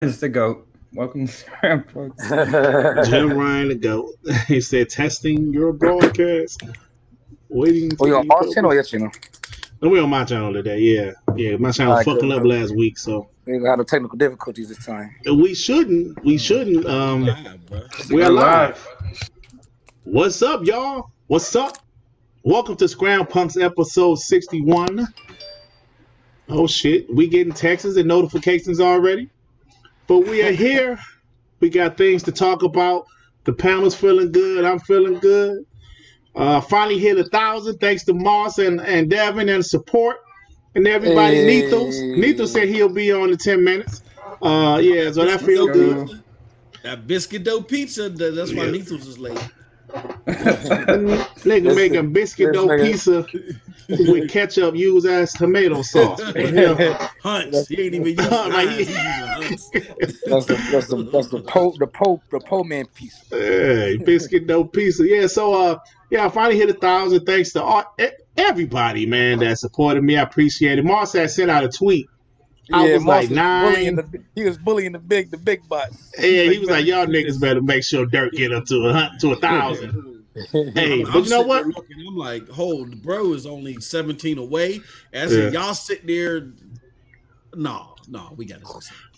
It's the GOAT. Welcome to Scram Folks. Jim Ryan the GOAT. He said, testing your broadcast. Waiting to Oh, you on be our channel or your published. channel? No, we on my channel today. Yeah. My channel was Alright, fucking good, up good. last week, so We had no technical difficulties this time. we shouldn't. We shouldn't. Live, bro. We're We're live. live. What's up, y'all? What's up? Welcome to Scram Punks episode 61. Oh shit, we getting texts and notifications already, but we are here. We got things to talk about. The panel's feeling good. I'm feeling good. Finally hit 1,000 thanks to Moss and Devin and support and everybody. Hey. Nethos said he'll be on in 10 minutes. Yeah, so that Biscuit feel dough good. pizza. That biscuit dough pizza. That's why Nethos is late. Nigga making biscuit dough pizza with ketchup used as tomato sauce. Hunts. He ain't even using Heinz. He's using Hunts. That's the po man piece. Hey, biscuit dough pizza. Yeah, so I finally hit 1,000 thanks to everybody, man, that supported me. I appreciate it. Moss had sent out a tweet. I was like 9. He was bullying the big butts. Yeah, he was like, y'all niggas better make sure Dirk get up to 1,000. Hey, but you know what? I'm like, hold, bro is only 17 away. As in, y'all sit there. No, we got to.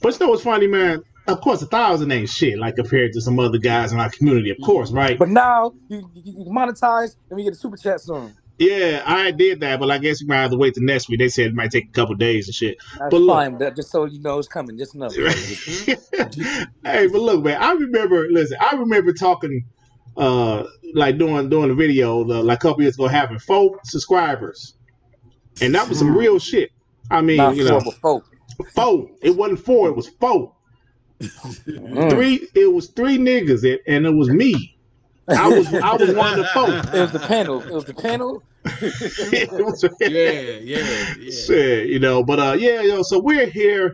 But you know what's funny, man? Of course, 1,000 ain't shit like compared to some other guys in our community, of course, right? But now you monetize and we get a super chat soon. Yeah, I did that, but I guess we might have to wait till next week. They said it might take a couple days and shit. That's but look, fine. Just so you know it's coming. Just know. Hey, but look, man, I remember talking, like doing the video, like a couple years ago, having 4 subscribers, and that was some real shit. I mean, Not you know, 4. It wasn't 4. It was 4. 3. It was 3 niggas, and it was me. I was one of the 4. It was the panel. Yeah. Shit, you know, but so we're here.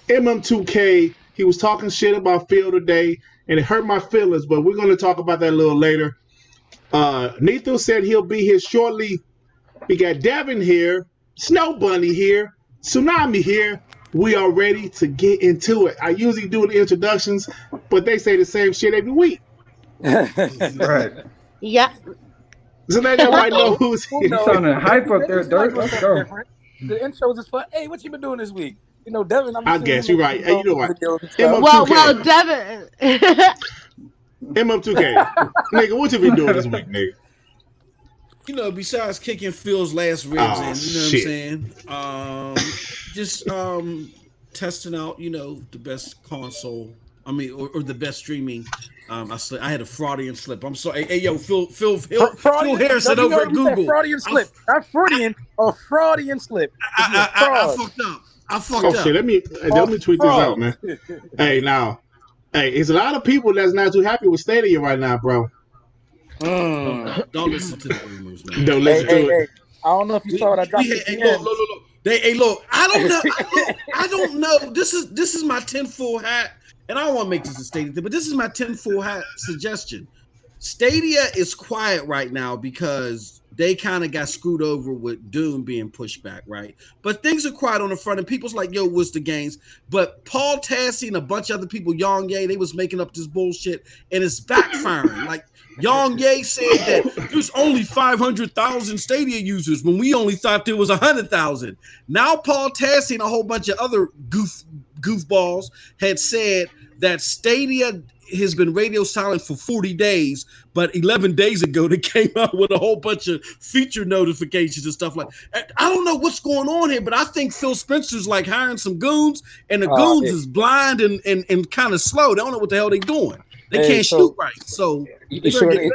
MM2K, he was talking shit about Phil today, and it hurt my feelings, but we're gonna talk about that a little later. Nethos said he'll be here shortly. We got Devin here, Snow Bunny here, Tsunami here. We are ready to get into it. I usually do the introductions, but they say the same shit every week. Right. Yeah. So now everybody know who's here. You sounding hype up there, Dirk. Let's go. The intros is fun. Hey, what you been doing this week? You know, Devin. I guess you're right. Hey, you know what? Well, Devin. MM2K. Nigga, what you been doing this week, nigga? You know, besides kicking Phil's last ribs in, you know what I'm saying? Just testing out, you know, the best console. I mean, or the best streaming. I had a Freudian slip. I'm sorry. Hey, yo, Phil Harrison over at Google. Freudian slip. Not Freudian, a Freudian slip. I fucked up. Shit, let me tweet this out, man. Hey, it's a lot of people that's not too happy with Stadia right now, bro. Don't listen to the rumors, man. Don't listen to it. Hey, I don't know if you saw what I dropped. Look. I don't know. This is my tinfoil hat, and I don't want to make this a Stadia, but this is my tinfoil hat suggestion. Stadia is quiet right now because they kind of got screwed over with Doom being pushed back, right? But things are quiet on the front, and people's like, yo, what's the games? But Paul Tassi and a bunch of other people, Yang Ye, they was making up this bullshit, and it's backfiring. Like, Yang Ye said that there's only 500,000 Stadia users when we only thought there was 100,000. Now Paul Tassi and a whole bunch of other goofballs had said that Stadia has been radio silent for 40 days, but 11 days ago they came out with a whole bunch of feature notifications and stuff like that. I don't know what's going on here, but I think Phil Spencer's like hiring some goons, and the goons is blind and kind of slow. They don't know what the hell they're doing. They can't shoot right. So you sure it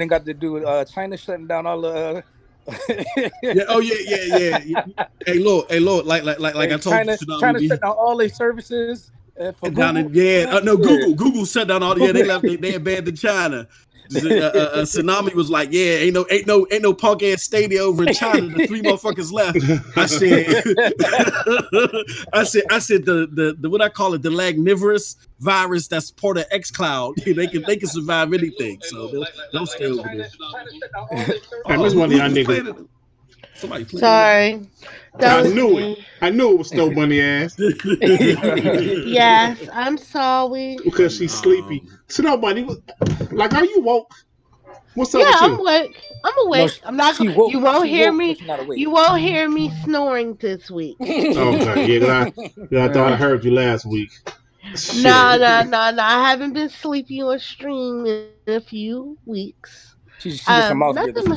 ain't got to do with China shutting down all the yeah. Hey, look, like I told you, China shut down all their services. Google shut down all. Yeah, they abandoned China. Tsunami was like, yeah, ain't no punk ass Stadia over in China. The 3 motherfuckers left. I said the what I call it, the lagnivorous virus that's part of xCloud. They can survive anything. So they'll stay over there. And this one of y'all niggas. Somebody playing. Sorry. That was me. I knew it was Snow Bunny ass Yes, I'm sorry. because she's sleepy. Snow Bunny, like, are you woke? What's up Yeah, with I'm you? awake. I'm No, awake. I'm not. she woke. You won't She hear woke, me. but she's not awake. You won't hear me snoring this week. Okay, yeah, 'cause I thought I heard you last week. Nah, Shit. I haven't been sleepy on stream in a few weeks. She just her mouth breathing Nothing.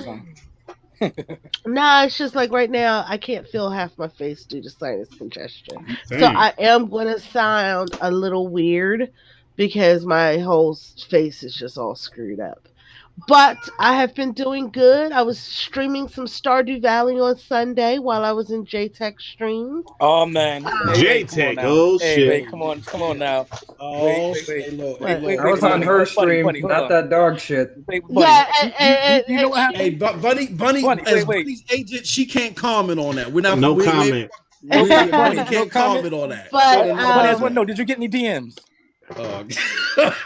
sometimes. Nah, it's just like right now I can't feel half my face due to sinus congestion. So Dang. I am gonna sound a little weird because my whole face is just all screwed up. But I have been doing good. I was streaming some Stardew Valley on Sunday while I was in JTech stream. Oh man, hey, come on J-Tech, now. oh Hey, shit. come on now. Oh, Wait. hey, look, What? Wait, I was wait, on wait, her buddy, stream, hold not on. that dog shit. Wait, buddy, Yeah, you know what happened? hey, Bunny, Bunny, as wait. Bunny's agent, she can't comment on that. We're not. No we comment. No Bunny comment. can't comment on that. But Buddy, I just want to know, did you get any DMs?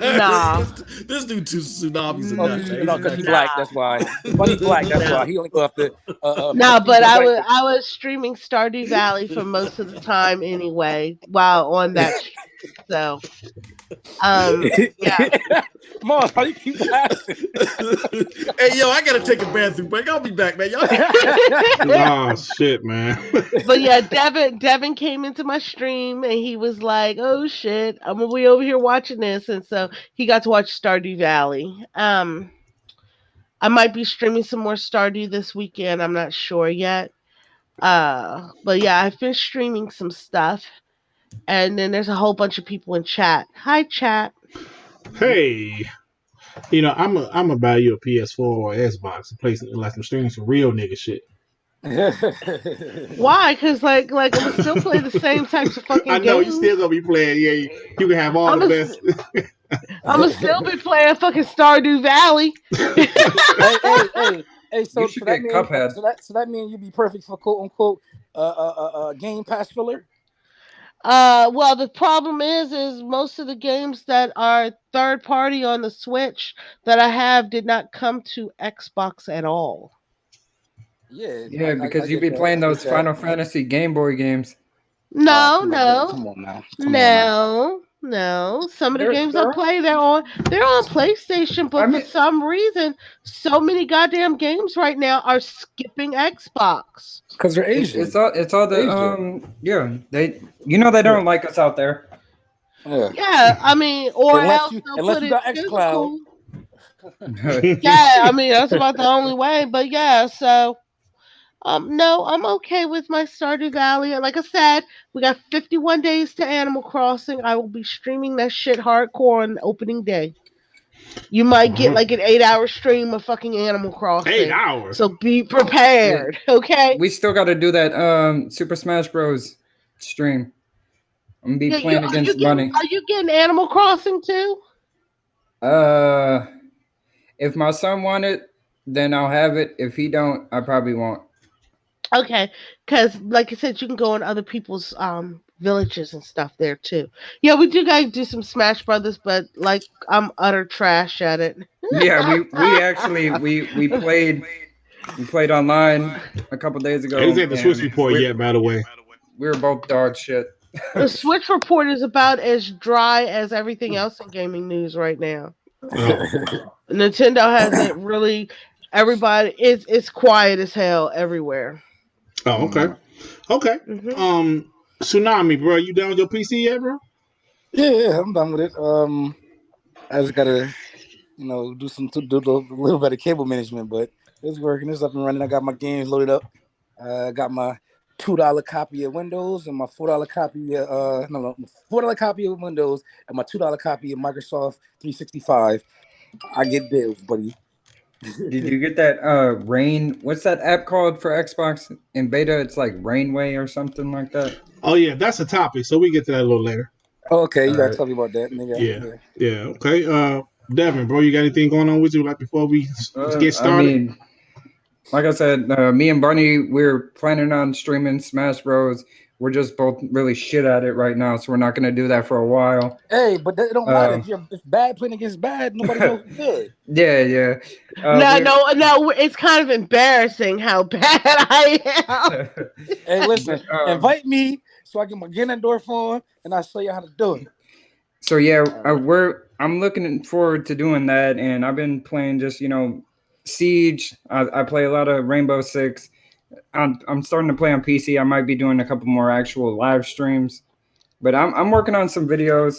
Nah. This dude two tsunamis Oh, and nuts. no, because he's black. That's why. Bunny's black. That's why he only go after. No, but white I was streaming Stardew Valley for most of the time anyway, while on that stream. So yeah. Mom, how you keep laughing? Hey, yo, I gotta take a bathroom break. I'll be back, man. Y'all. Oh shit, man. But yeah, Devin came into my stream and he was like, "Oh shit, I'm gonna be over here watching this," and so he got to watch Stardew Valley. I might be streaming some more Stardew this weekend. I'm not sure yet. But yeah, I've been streaming some stuff, and then there's a whole bunch of people in chat. Hi, chat. Hey, I'm gonna buy you a PS4 or Xbox and play like some streams some real nigga shit. Why? Because like I'm gonna still play the same types of fucking I know games. you still gonna be playing. Yeah, you can have all the best. I'm gonna still be playing fucking Stardew Valley. Hey, so You should get Cuphead. So that means you'd be perfect for quote unquote Game Pass filler. Well, the problem is most of the games that are third party on the Switch that I have did not come to Xbox at all. Yeah, because you'd get be that, playing I those get that. Final Fantasy Game Boy games. No, Come on now. no. Some of the They're- games I they're- play, they're on PlayStation, but I mean- for some reason, so many goddamn games right now are skipping Xbox. Because they're It's, Asian. it's all the they don't like us out there. Yeah, I mean, or Unless else they'll unless put you it got xCloud. physical. Yeah, I mean that's about the only way. But yeah, so no, I'm okay with my Stardew Valley. Like I said, we got 51 days to Animal Crossing. I will be streaming that shit hardcore on opening day. You might get like an 8-hour stream of fucking Animal Crossing. 8 hours. So be prepared, okay? We still got to do that Super Smash Bros. Stream. I'm gonna be playing against Bunny. Are you getting Animal Crossing too? If my son want it, then I'll have it. If he don't, I probably won't. Okay, because like I said, you can go in other people's villages and stuff there too. Yeah, we do gotta do some Smash Brothers, but like I'm utter trash at it. Yeah, we actually we played online a couple days ago. I didn't get the Switch and report yet, by the way. We were both dog shit. The Switch report is about as dry as everything else in gaming news right now. Oh. Nintendo hasn't really. Everybody, it's quiet as hell everywhere. Oh, okay. Okay. Mhm. Tsunami, bro, you done with your PC yet, bro? Yeah, I'm done with it. I just gotta, do a little bit of cable management, but it's working. It's up and running. I got my games loaded up. I got my $2 copy of Windows and my $4 copy of $4 copy of Windows and my $2 copy of Microsoft 365. I get bills, buddy. Did you get that Rain? What's that app called for Xbox in beta? It's like Rainway or something like that. Oh yeah, that's a topic. So we get to that a little later. Okay, you gotta Alright. tell me about that, nigga. Yeah. Okay. Devin, bro, you got anything going on with you like before we get started? I mean, like I said, me and Bunny, we're planning on streaming Smash Bros. we're just both really shit at it right now, so we're not gonna do that for a while. Hey, but it don't matter if bad playing against bad. Nobody knows who's good. Yeah. No. It's kind of embarrassing how bad I am. Hey, listen, invite me so I can get that door phone and I'll show you how to do it. So yeah, I'm looking forward to doing that, and I've been playing just Siege. I play a lot of Rainbow Six. I'm starting to play on PC. I might be doing a couple more actual live streams, but I'm working on some videos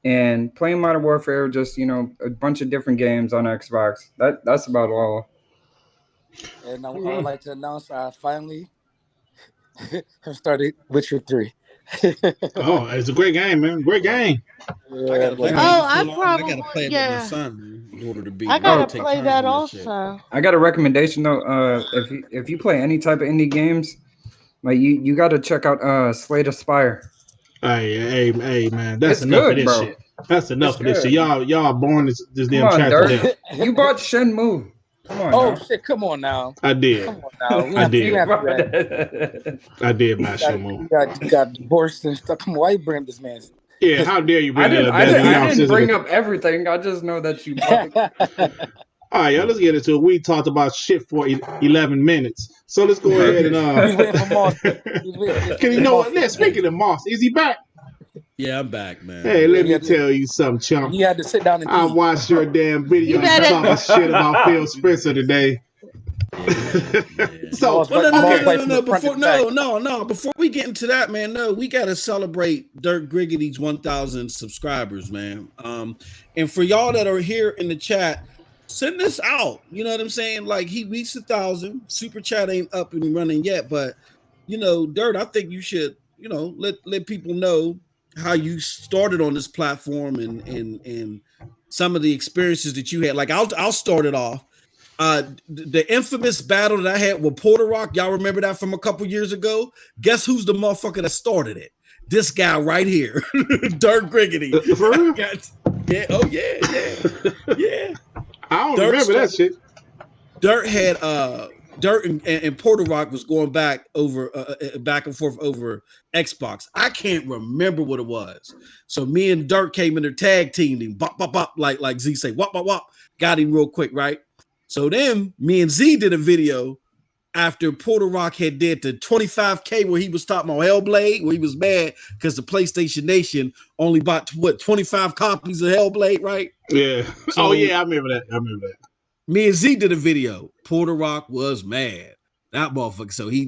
and playing Modern Warfare. Just a bunch of different games on Xbox. That's about all. And I would like to announce I finally have started Witcher 3. Oh, it's a great game, man. Great game. Yeah, I gotta play. I gotta play it with my son, man, in order to be. I gotta take play turns that on shit. also. I got a recommendation though. If you play any type of indie games, like you got to check out Slay the Spire. Hey, man, that's It's enough good, of this bro. shit. That's enough It's of this good. shit. Y'all born this Come damn on, trap to Dirk. death. You bought Shenmue. Come on. Oh now. shit! Come on now. I did. Come on now. I did. I I did my Shimo. You got divorced and stuff. Come on, why you bring up this man? Yeah, how dare you I bring that didn't, up? I didn't bring up everything. I just know that you bought it. All right, y'all, let's get into it. We talked about shit for 11 minutes. So let's go ahead and... He's waiting for Moss. Can you know what? Yeah, speaking of Moss, is he back? Yeah, I'm back, man. Hey, let me tell you something, chump. You had to sit down and I eat. watched your damn video. You talking shit about Phil Spencer today. So, Before we get into that, man, we got to celebrate Dirk Griggity's 1,000 subscribers, man. And for y'all that are here in the chat, send this out. You know what I'm saying? Like, he reached 1,000. Super chat ain't up and running yet, but Dirt, I think you should, let people know how you started on this platform and some of the experiences that you had. Like, I'll start it off. The infamous battle that I had with Porter Rock, y'all remember that from a couple years ago? Guess who's the motherfucker that started it? This guy right here, Dirk Griggity. Yeah. I don't remember that shit. Dirt had Dirt and Porter Rock was going back and forth over Xbox. I can't remember what it was. So me and Dirt came in their tag teamed him, bop, bop, bop, like Z say, wop, wop, wop, got him real quick, right? So then me and Z did a video after Porter Rock had did the 25K where he was talking about Hellblade, where he was mad because the PlayStation Nation only bought 25 copies of Hellblade, right? Yeah. So, I remember that. Me and Z did a video. Porter Rock was mad. That motherfucker. So he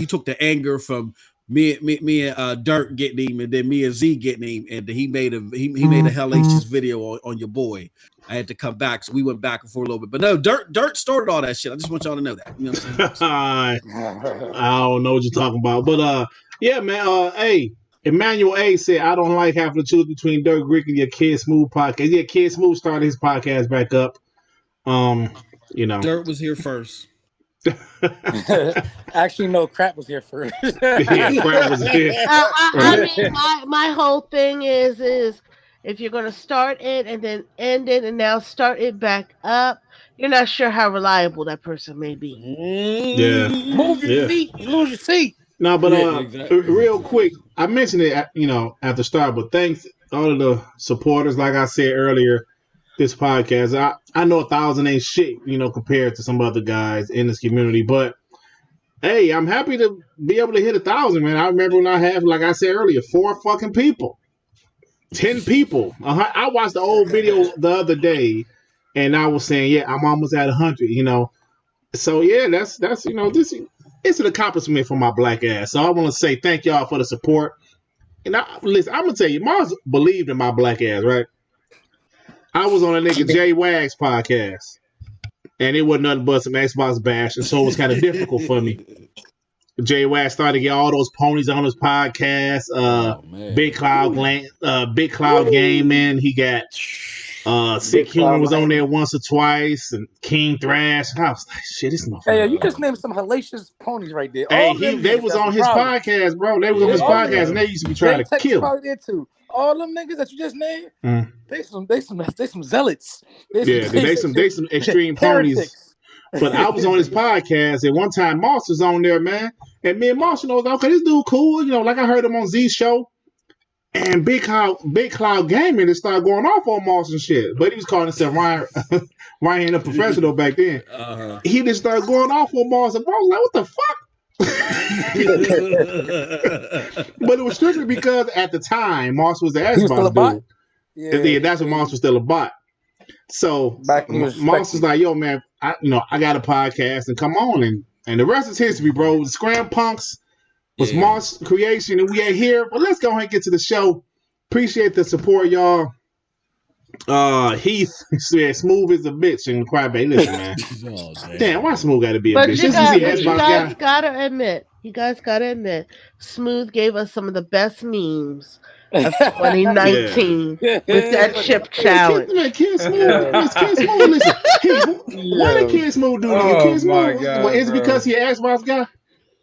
took the anger from me and Dirk getting him, and then me and Z getting him, and he made a hellacious video on your boy. I had to come back, so we went back and forth a little bit. But no, Dirt started all that shit. I just want y'all to know that. You know what I'm saying? I don't know what you're talking about, but yeah, man. Hey, Emmanuel A said I don't like having to choose between Dirk Grick and your Kid Smooth podcast. Yeah, Kid Smooth started his podcast back up. Dirt was here first. Actually, no, Crap was here first. Yeah, Crap was here. I mean, my whole thing is if you're going to start it and then end it and now start it back up, you're not sure how reliable that person may be. Yeah. Move your seat. You lose your seat. No, but real quick, I mentioned it, at the start, but thanks all of the supporters. Like I said earlier, this podcast, I know 1,000 ain't shit, compared to some other guys in this community, but hey, I'm happy to be able to hit 1,000, man. I remember when I had, like I said earlier, 4 fucking people. 10 people. I watched the old video the other day, and I was saying, yeah, I'm almost at 100. So yeah, that's this it's an accomplishment for my black ass. So I want to say thank y'all for the support. And listen, I'm gonna tell you, Mars believed in my black ass, right? I was on a nigga Jay Wags podcast, and it wasn't nothing but some Xbox bash, and so it was kind of difficult for me. Jay Watt started to get all those ponies on his podcast. Big Cloud Gaming. He got Sick Human was on there once or twice, and King Thrash. And I was like, shit, this motherfucker. Hey, you just named some hellacious ponies right there. Hey, they was on his podcast, bro. They was on his podcast, and they used to be trying to kill him. There too. All them niggas that you just named, they some zealots. They some extreme ponies. But I was on his podcast, and one time Moss was on there, man. And me and Moss, you know, was like, okay, this dude cool. You know, like I heard him on Z's show. And Big Cloud Gaming just started going off on Moss and shit. But he was calling himself Ryan the Professional back then. He just started going off on Moss, and Moss was like, what the fuck? But it was strictly because at the time Moss was the Xbox dude. Yeah, that's when Moss was still a bot. So Moss was like, "Yo, man, I got a podcast, and come on, and the rest is history, bro. The Scram Punks was Moss creation, and we are here. But let's go ahead and get to the show. Appreciate the support, y'all. Heath said Smooth is a bitch and Crybaby. Listen, man. Damn, why Smooth got to be a bitch? You guys gotta admit, Smooth gave us some of the best memes of 2019 with that chip challenge. Kid Smooth, listen. What did Kid Smooth do to you? Kid Smooth, is it because he an Xbox guy?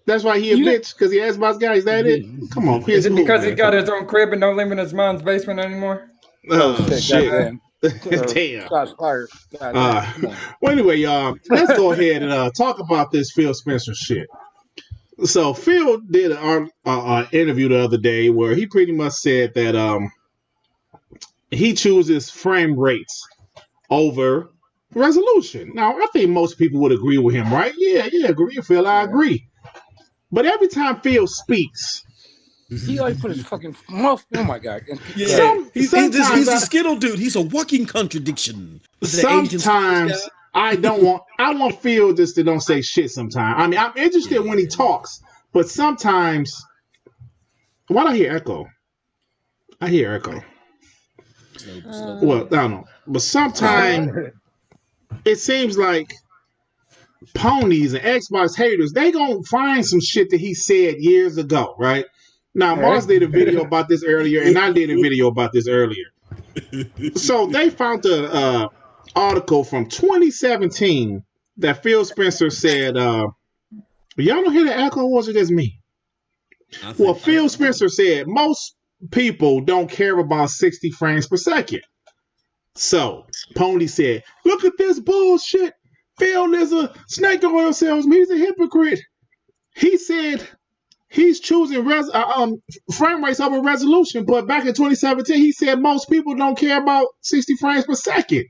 That's why he a bitch, because he an Xbox guy? Is that it? Come on, Kid Is it Smooth, because he got his own crib and don't live in his mom's basement anymore? Oh, shit. Damn. Shots fired. Well, anyway, y'all, let's go ahead and talk about this Phil Spencer shit. So Phil did an interview the other day where he pretty much said that he chooses frame rates over resolution. Now, I think most people would agree with him, right? Yeah, agree, Phil. I agree. But every time Phil speaks, he always put his fucking mouth. Oh my god! Yeah, he's a skittle dude. He's a walking contradiction. Sometimes I want Phil just to don't say shit. Sometimes I mean I'm interested when he talks, but sometimes why do I hear echo? I hear echo. Well, I don't know, but sometimes it seems like ponies and Xbox haters, they gonna find some shit that he said years ago, right? Now, Mars did a video about this earlier, and I did a video about this earlier. So they found an article from 2017 that Phil Spencer said, y'all don't hear the echo, or was it just me? Well, Phil Spencer said most people don't care about 60 frames per second. So Pony said, look at this bullshit. Phil is a snake oil salesman. He's a hypocrite. He said he's choosing frame rates over resolution, but back in 2017, he said most people don't care about 60 frames per second.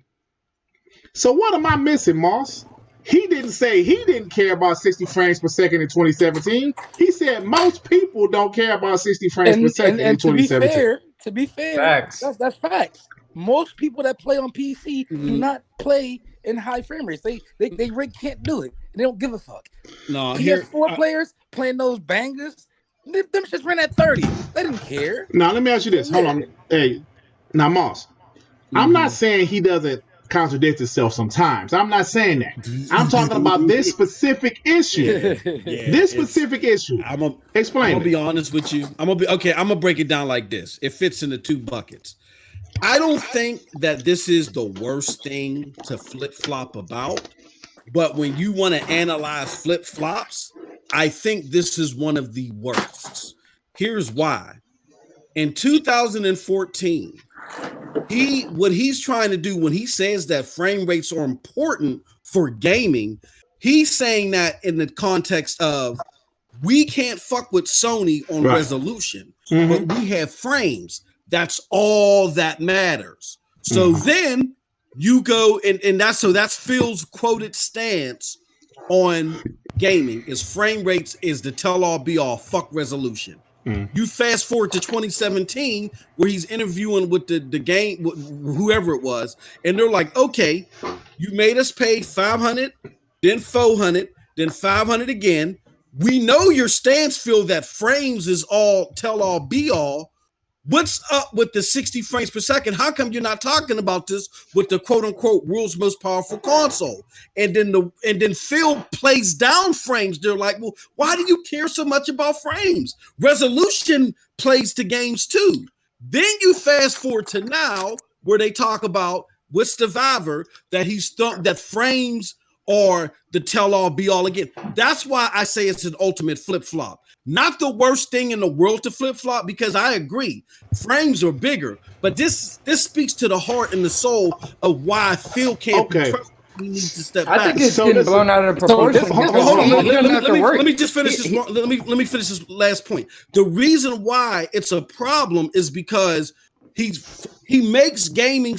So what am I missing, Moss? He didn't say he didn't care about 60 frames per second in 2017. He said most people don't care about 60 frames per second in 2017. To be fair, facts. That's facts. Most people that play on PC do not play in high frame rates. They really can't do it. They don't give a fuck. No, PS4 players playing those bangers, them shits ran at 30. They didn't care. Now let me ask you this. Hold on. Hey, now Moss, I'm not saying he doesn't contradict himself sometimes. I'm not saying that. I'm talking about this specific issue. This specific issue. Explain. I'm gonna be honest with you. I'm gonna break it down like this. It fits into two buckets. I don't think that this is the worst thing to flip-flop about, but when you want to analyze flip-flops, I think this is one of the worst. Here's why. In 2014, what he's trying to do when he says that frame rates are important for gaming, he's saying that in the context of we can't fuck with Sony on resolution, but we have frames. That's all that matters. So then you go and that's Phil's quoted stance on gaming is frame rates is the tell-all be-all, fuck resolution. You fast forward to 2017 where he's interviewing with the game, whoever it was, and they're like, okay, you made us pay $500, then $400, then $500 again. We know your stance, Phil, that frames is all tell-all be-all. What's up with the 60 frames per second? How come you're not talking about this with the quote unquote world's most powerful console? And then Phil plays down frames. They're like, well, why do you care so much about frames? Resolution plays to games too. Then you fast forward to now where they talk about with Survivor that that frames are the tell-all be-all again. That's why I say it's an ultimate flip-flop. Not the worst thing in the world to flip-flop, because I agree, frames are bigger, but this speaks to the heart and the soul of why Phil can't be trusted. we need to step I back. think it's So getting listen- blown out of So proportion. this- because Hold on, he let doesn't have to work. me just finish this. Let me finish this last point. The reason why it's a problem is because he makes gaming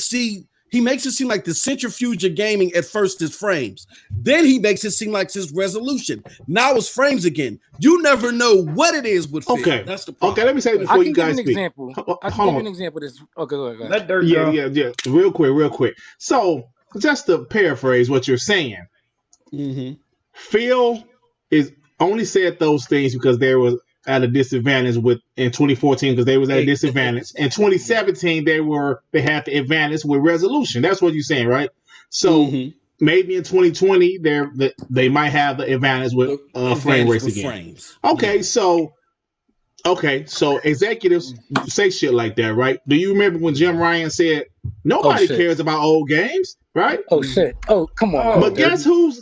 he makes it seem like the centrifuge of gaming at first is frames. Then he makes it seem like it's resolution. Now it's frames again. You never know what it is with Phil. Okay. That's the problem. Okay, let me say it I before can you give guys an speak. example. Hold I can give you an on. example. This. Okay, go ahead. Let Dirt Yeah, go. yeah. Real quick. So, just to paraphrase what you're saying, Phil is only said those things because they was at a disadvantage in 2014 because they was at a disadvantage. In 2017, they had the advantage with resolution. That's what you're saying, right? So maybe in 2020 they might have the advantage with frame rates again. Frames. Okay, so executives say shit like that, right? Do you remember when Jim Ryan said nobody shit. cares about old games, right? Oh shit. Oh, come on. Oh, now, But dude.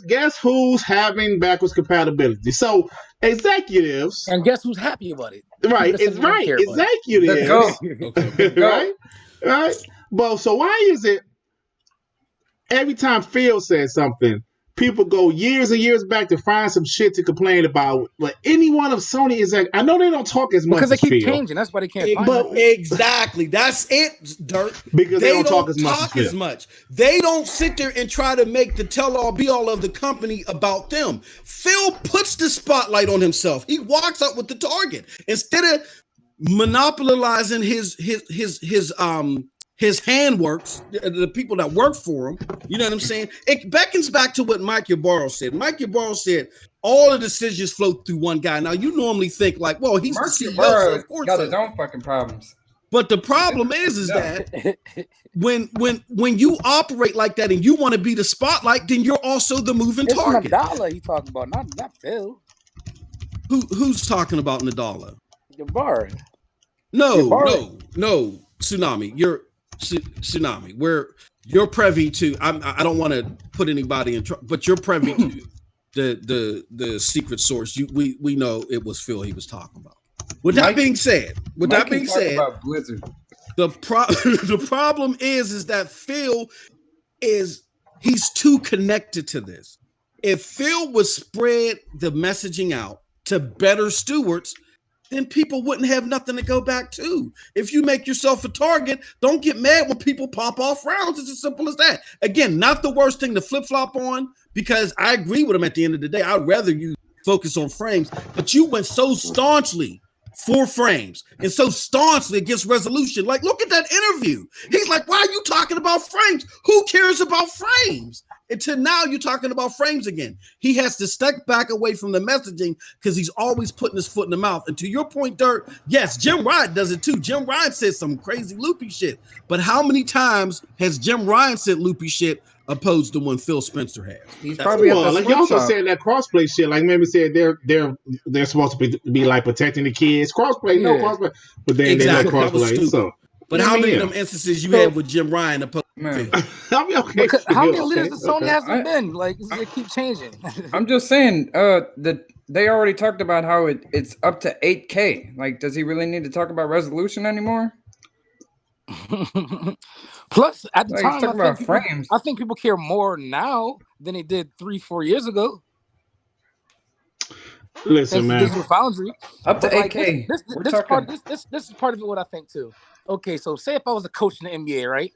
guess who's having backwards compatibility? So executives, And guess who's happy about it? right? People that It's simply don't right. care about it. The goat. Executives, The goat. right? But so why is it every time Phil says something, people go years and years back to find some shit to complain about? But any one of Sony is like, I know they don't talk as much Because they as keep Phil, changing. That's why they can't find but it. Exactly. That's it, Dirt. because they don't talk as Phil. much. They don't sit there and try to make the tell-all be-all of the company about them. Phil puts the spotlight on himself. He walks up with the target. Instead of monopolizing his handworks, the people that work for him, you know what I'm saying? It beckons back to what Mike Ybarra said. Mike Ybarra said all the decisions flow through one guy. Now you normally think like, well, he's Mark the CEO, so Ybarra of course got so. his own fucking problems. But the problem is that when you operate like that and you want to be the spotlight, then you're also the moving It's target. Nadala he talking about, not Phil. Who's talking about Nadala? Ybarra. No, Ybarra. Tsunami. You're Tsunami. You're privy to. I don't want to put anybody in trouble, but you're privy to the secret source. We know it was Phil he was talking about. With that being said, about Blizzard. the problem is that Phil he's too connected to this. If Phil would spread the messaging out to better stewards, then people wouldn't have nothing to go back to. If you make yourself a target, don't get mad when people pop off rounds. It's as simple as that. Again, not the worst thing to flip-flop on, because I agree with him at the end of the day. I'd rather you focus on frames, but you went so staunchly for frames and so staunchly against resolution. Like, look at that interview. He's like, why are you talking about frames? Who cares about frames? Until now, you're talking about frames again. He has to step back away from the messaging because he's always putting his foot in the mouth. And to your point, Dirt, yes, Jim Ryan does it too. Jim Ryan says some crazy loopy shit. But how many times has Jim Ryan said loopy shit opposed to when Phil Spencer has? He's probably at the Like you also shop. said that crossplay shit. Like maybe said they're supposed to be like protecting the kids. Crossplay, no crossplay, but then Exactly. they no crossplay. So, but how many of them instances you had with Jim Ryan opposed to Phil? I mean, okay. Because how many leaders does Sony hasn't been? Like, they keep changing. I'm just saying that they already talked about how it's up to 8K. Like, does he really need to talk about resolution anymore? Plus, at the Like, time, talking about frames. I think people care more now than they did 3-4 years ago. Listen, man. Digital Foundry Up to but 8K. This is part of it. What I think too. Okay, so say if I was a coach in the NBA, right,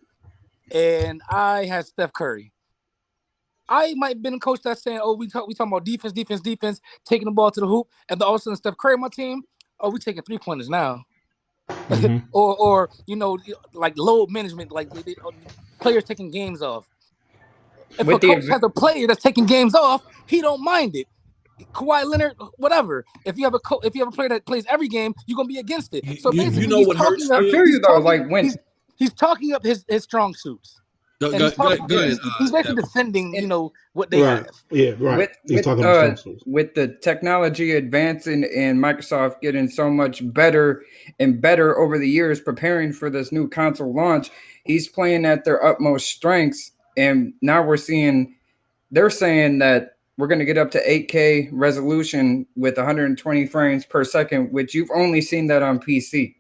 and I had Steph Curry, I might have been a coach that's saying, "Oh, we talking about defense, taking the ball to the hoop," and then all of a sudden Steph Curry, my team, oh, we taking 3-pointers now, or like load management, like players taking games off. If a coach has a player that's taking games off, he don't mind it. Kawhi Leonard, whatever. If you have a player that plays every game, you're gonna be against it. So basically, you know what hurts. I feel you though. Like when he's talking up his strong suits. Go ahead. He's basically defending, what they have. Yeah, right. With the technology advancing and Microsoft getting so much better and better over the years, preparing for this new console launch, he's playing at their utmost strengths. And now they're saying that we're going to get up to 8K resolution with 120 frames per second, which you've only seen that on PC.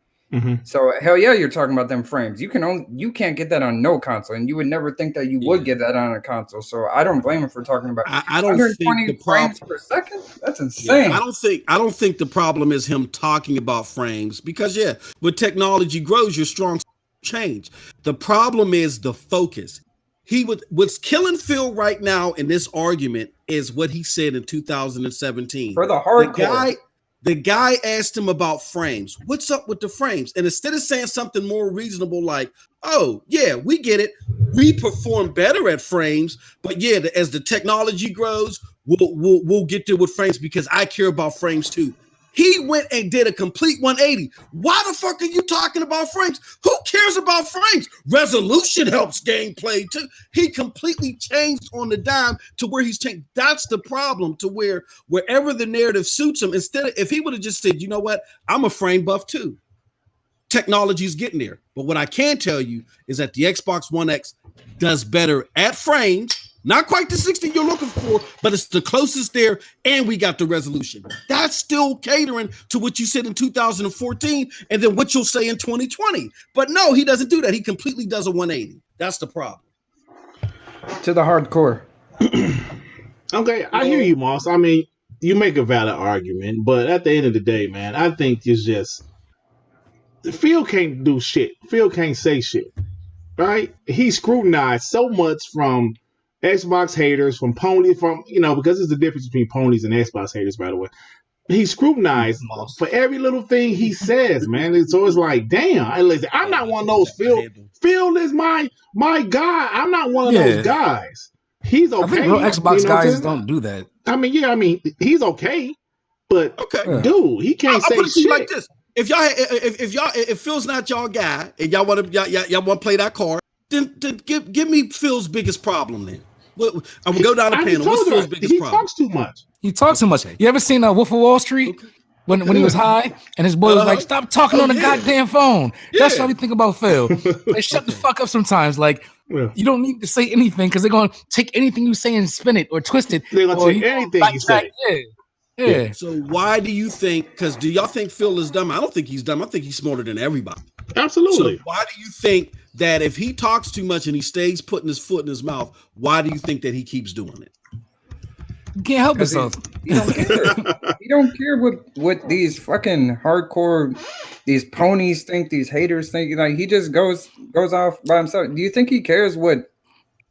So hell yeah, you're talking about them frames. You can't get that on no console, and you would never think that you would get that on a console. So I don't blame him for talking about. I don't think the frames per second. That's insane. I don't think the problem is him talking about frames because when technology grows, your strong change. The problem is the focus. What's killing Phil right now in this argument is what he said in 2017 for the hardcore. The guy asked him about frames. What's up with the frames? And instead of saying something more reasonable like, oh, yeah, we get it. We perform better at frames. But yeah, as the technology grows, we'll get there with frames because I care about frames too. He went and did a complete 180. Why the fuck are you talking about frames? Who cares about frames? Resolution helps gameplay too. He completely changed on the dime to where he's changed. That's the problem, to where wherever the narrative suits him, if he would have just said, you know what, I'm a frame buff too. Technology's getting there. But what I can tell you is that the Xbox One X does better at frames. Not quite the 60 you're looking for, but it's the closest there, and we got the resolution. That's still catering to what you said in 2014, and then what you'll say in 2020. But no, he doesn't do that. He completely does a 180. That's the problem. To the hardcore. Okay, I hear you, Moss. I mean, you make a valid argument, but at the end of the day, man, I think it's just Phil can't do shit. Phil can't say shit, right? He scrutinized so much from Xbox haters, from because there's a difference between ponies and Xbox haters, by the way. He's scrutinized for every little thing he says, man. So it's like, damn, I'm not one of those. Phil is my guy. I'm not one of those guys. He's okay. I think real Xbox guys don't do that. I mean, he's okay, but dude, he can't say shit. Like this. If Phil's not y'all guy and y'all want to play that card, then give me Phil's biggest problem then. I'm gonna go down the panel. What's Phil's biggest problem? He talks too much. He talks too much. You ever seen Wolf of Wall Street? Okay. When he was high and his boy was like, stop talking on the goddamn phone. That's what we think about Phil. Like, shut the fuck up sometimes. Like, you don't need to say anything because they're going to take anything you say and spin it or twist it. They're going to take anything you say. Yeah. So why do you think, because do y'all think Phil is dumb? I don't think he's dumb. I think he's smarter than everybody. Absolutely. So why do you think that if he talks too much and he stays putting his foot in his mouth, why do you think that he keeps doing it? You can't help yourself. He don't care. He don't care what these fucking hardcore, these ponies think, these haters think. Like, he just goes off by himself. Do you think he cares what?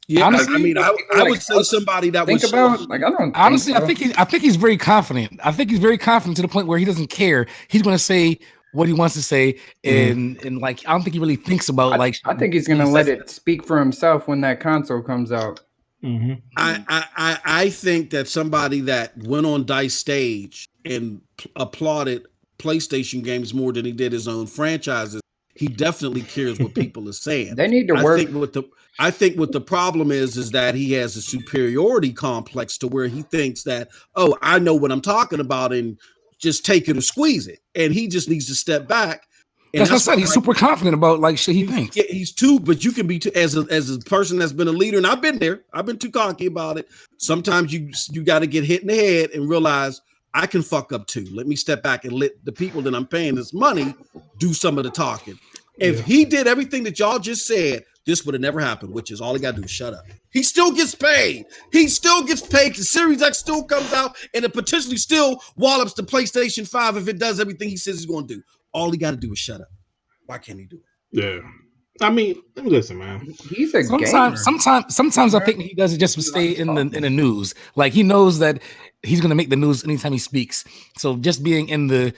Yeah, honestly, I would say somebody that think would about. Like, I don't. Honestly, I think he's very confident. I think he's very confident to the point where he doesn't care. He's going to say what he wants to say, and like, I don't think he really thinks about I think he's going to let it speak for himself when that console comes out. Mm-hmm. I think that somebody that went on DICE stage and applauded PlayStation games more than he did his own franchises, he definitely cares what people are saying. They need to work. I think what the problem is that he has a superiority complex to where he thinks that, oh, I know what I'm talking about and just take it or squeeze it. And he just needs to step back. And that's what I said. He's super confident about like shit he thinks. He's too, but you can be too, as a person that's been a leader, and I've been there. I've been too cocky about it. Sometimes you got to get hit in the head and realize I can fuck up too. Let me step back and let the people that I'm paying this money do some of the talking. If he did everything that y'all just said, this would have never happened, which is all he got to do is shut up. He still gets paid. He still gets paid. The Series X still comes out, and it potentially still wallops the PlayStation 5 if it does everything he says he's going to do. All he got to do is shut up. Why can't he do it? Yeah. I mean, listen, man. He's a gamer. Sometimes I think he does it just to stay in the news. Like, he knows that he's going to make the news anytime he speaks. So just being in the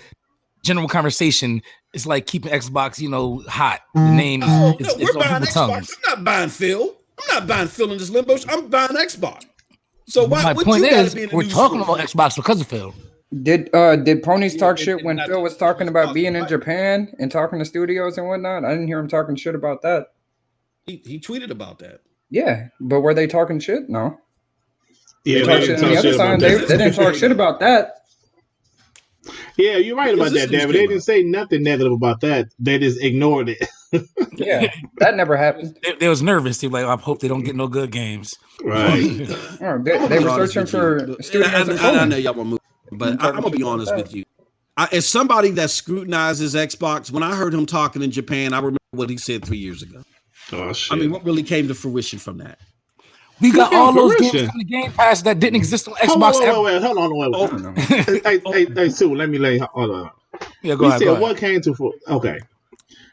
general conversation is like keeping Xbox, hot. The name is we're on buying people's Xbox. tongues. I'm not buying Phil. I'm not buying Phil in this limbo. I'm buying Xbox. So my point is, we're talking about Xbox because of Phil. Did Ponies talk shit when Phil was talking about being in Japan and talking to studios and whatnot? I didn't hear him talking shit about that. He tweeted about that. Yeah, but were they talking shit? No. Yeah, they didn't talk shit about that. Yeah, you're right about that, David. They didn't say nothing negative about that. They just ignored it. Yeah, that never happened. They was nervous. They were like, I hope they don't get no good games. Right. They were searching for studios. I know y'all want to move, but I'm gonna be honest with you. as somebody that scrutinizes Xbox, when I heard him talking in Japan, I remember what he said 3 years ago. Oh shit! I mean, what really came to fruition from that? We got all those games from the Game Pass that didn't exist on Xbox. Hold on. Hey, Sue, let me hold on. Yeah, go ahead. What came to fruition? Okay.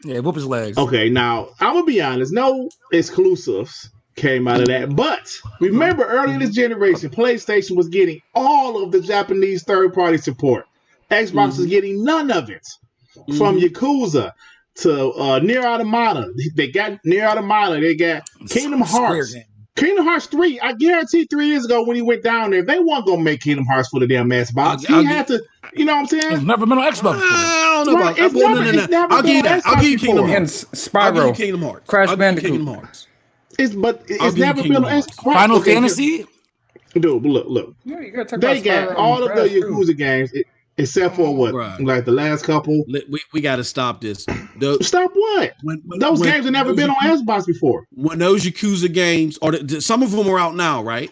Yeah, whoop his legs. Okay, now I'm gonna be honest. No exclusives came out of that, but remember early in this generation, PlayStation was getting all of the Japanese third-party support. Xbox was getting none of it. From Yakuza to Nier Automata, they got Nier Automata. They got Kingdom Hearts. Kingdom Hearts 3, I guarantee 3 years ago when he went down there, they weren't going to make Kingdom Hearts for the damn Xbox. He had to, you know what I'm saying? It's never been on Xbox. I don't know about that. I'll give you that. I'll give you Kingdom Hearts. And Spyro. Kingdom Hearts. Crash Bandicoot. Kingdom Hearts. It's never been on Xbox. Final Fantasy? Dude, look. Yeah, you gotta talk they about got Spyro all of the Crash Yakuza too. games except for what? Bruh. Like the last couple. We got to stop this. Stop what? Those games have never been on Xbox before. When those Yakuza games, some of them are out now, right?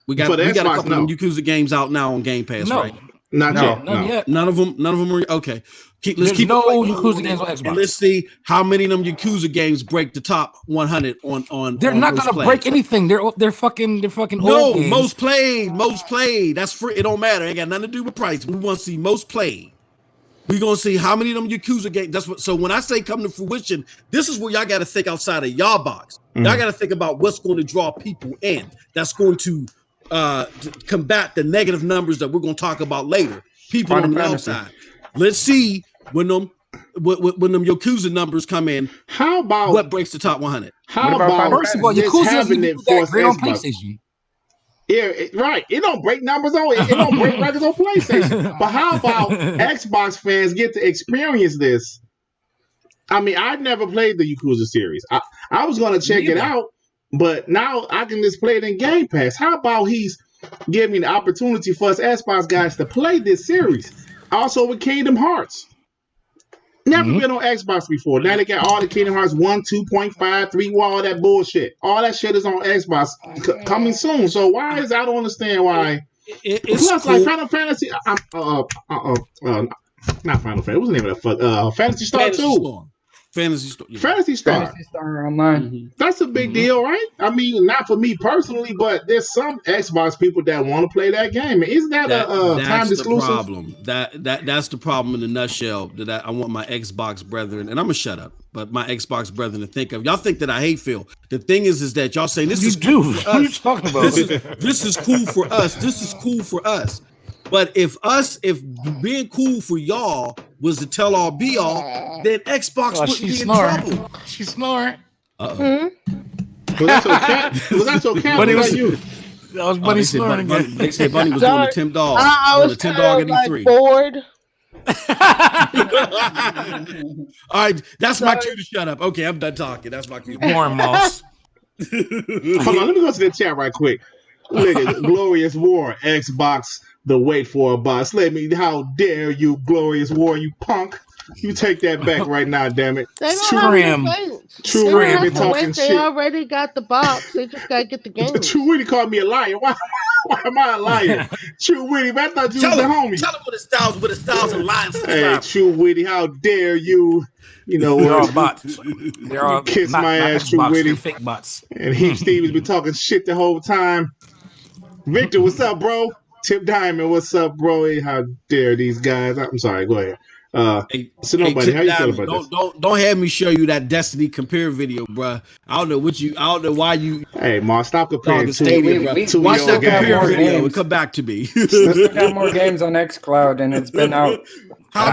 We got a couple of them Yakuza games out now on Game Pass, right? Not yet. None of them are okay. Let's keep no Yakuza games on Xbox. And let's see how many of them Yakuza games break the top 100 on. They're not gonna break anything. They're fucking. No, most played. That's free. It don't matter. It ain't got nothing to do with price. We want to see most played. We're gonna see how many of them Yakuza games. That's what. So when I say come to fruition, this is where y'all got to think outside of y'all box. Y'all got to think about what's going to draw people in. That's going to combat the negative numbers that we're going to talk about later. People on the outside. Let's see when them Yakuza numbers come in. How about what breaks the top 100? How about first of all, Yakuza having it for great on PlayStation. Yeah, right. It don't break numbers on it. It don't break records on PlayStation. But how about Xbox fans get to experience this? I mean, I've never played the Yakuza series. I was going to check it out, but now I can just play it in Game Pass. How about he's giving the opportunity for us Xbox guys to play this series? Also with Kingdom Hearts. Never been on Xbox before. Now they got all the Kingdom Hearts 1, 2.5, 3, all that bullshit. All that shit is on Xbox coming soon. So why is I don't understand why. Plus, cool. Like Final Fantasy, not Final Fantasy. What's the name of that? Fantasy Star 2. Fantasy Star. Yeah. Fantasy Star. Fantasy Star Online. That's a big deal, right? I mean, not for me personally, but there's some Xbox people that want to play that game. Isn't that a time exclusive? Problem. That's the problem in a nutshell. That I want my Xbox brethren, and I'm gonna shut up, but my Xbox brethren to think of. Y'all think that I hate Phil. The thing is that y'all saying this is cool for us. What are you talking about? This is cool for us. This is cool for us. But if being cool for y'all was the tell all be all, then Xbox wouldn't be in trouble. She's snoring. Was that so cat? Bunny was you? That was Bunny snoring again. They said Bunny was doing the Tim Dog. I was Tim Dog like 83. bored. All right, that's my cue to shut up. Okay, I'm done talking. That's my cue. Born Moss. Hold on, let me go to the chat right quick. Look at Glorious War, Xbox. The wait for a boss. Let me. How dare you, Glorious War? You punk! You take that back right now, damn it. True Ram been talking shit. They already got the box. They just gotta get the game. True Witty called me a liar. Why am I a liar? True Witty, I thought you was the homie. Tell him with his thousand lines. Hey, True Witty, how dare you? You know they're what? All bots. They're all kiss my ass, True Witty. Fake bots. And Heap Steve has been talking shit the whole time. Victor, what's up, bro? Tip Diamond, what's up, bro? Hey, how dare these guys? I'm sorry, go ahead. So nobody, how you feel about this? Don't have me show you that Destiny compare video, bro. I don't know why you. Hey, Ma, stop comparing. Watch that compare video and come back to me. We got more games on XCloud, and it's been out. How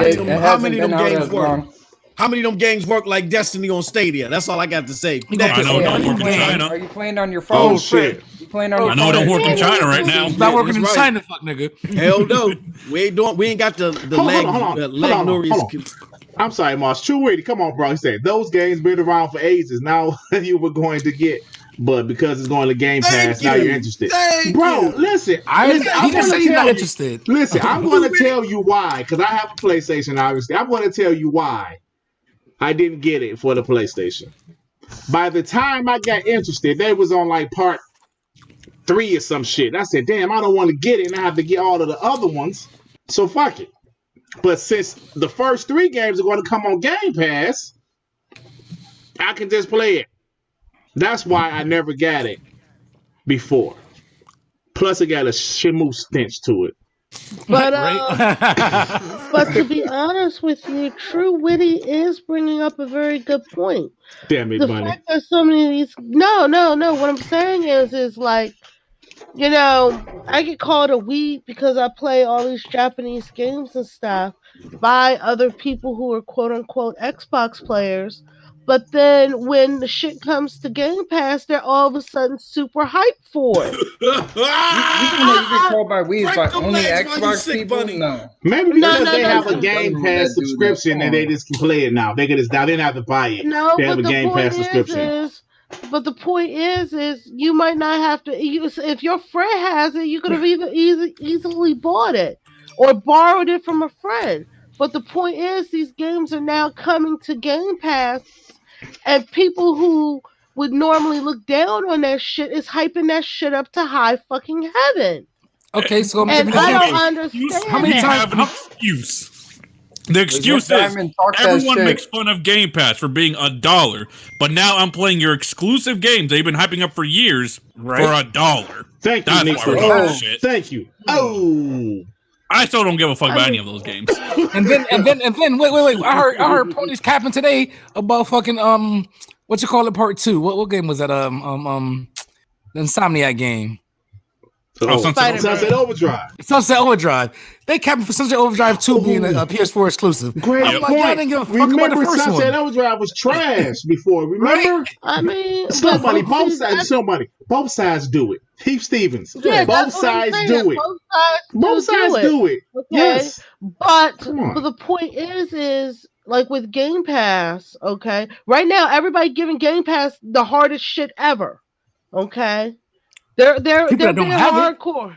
many of them games work? How many of them games work like Destiny on Stadia? That's all I got to say. I know it don't work in China. Are you playing on your phone? Oh shit! I know it don't work in China right now. It's not working in China, fuck nigga. Hell no. We ain't got the leg. I'm sorry, Moss. True Witty, come on, bro. He said those games been around for ages. Now you were going to get, but because it's going to Game Pass, now you're interested. Bro, listen. He just said he's not interested. Listen, I'm going to tell you why, because I have a PlayStation, obviously. I'm going to tell you why I didn't get it for the PlayStation. By the time I got interested, they was on like part 3 or some shit. I said, damn, I don't want to get it, and I have to get all of the other ones. So fuck it. But since the first 3 games are going to come on Game Pass, I can just play it. That's why I never got it before. Plus, it got a Shimu stench to it. But but to be honest with you, True Witty is bringing up a very good point. Damn it, The Bunny. fact that so many of these no. What I'm saying is like, you know, I get called a weeb because I play all these Japanese games and stuff by other people who are quote unquote Xbox players. But then when the shit comes to Game Pass, they're all of a sudden super hyped for it. You think that you get called by weeds by only Xbox people? Bunny. No. Maybe because No, they have a no. Game Pass subscription and they just can play it now. They can just, now they don't have to buy it. No, They have but a the Game Pass point subscription. but the point is you might not have to. If your friend has it, you could have even easily bought it or borrowed it from a friend. But the point is, these games are now coming to Game Pass, and people who would normally look down on that shit is hyping that shit up to high fucking heaven. Okay, so And I don't understand. How many times? Have an excuse. The excuse is everyone makes fun of Game Pass for being $1, but now I'm playing your exclusive games they've been hyping up for years for $1. Thank you, That's Nick. why we're talking shit. Thank you. Oh, I still don't give a fuck about any of those games. And then wait. I heard ponies capping today about fucking what you call it part 2. What game was that? The Insomniac game. Sunset Overdrive. Sunset Overdrive. They capping for Sunset Overdrive 2 being a PS4 exclusive. Great I'm like, point. y'all didn't give a fuck about the Remember, first Sunset one. Overdrive was trash before. Remember? I mean, Somebody, both sides do it. Heath Stevens. Yeah, both sides do it. Both sides do it. Okay? Yes. But the point is like with Game Pass, okay? Right now, everybody giving Game Pass the hardest shit ever. Okay? They're being hardcore.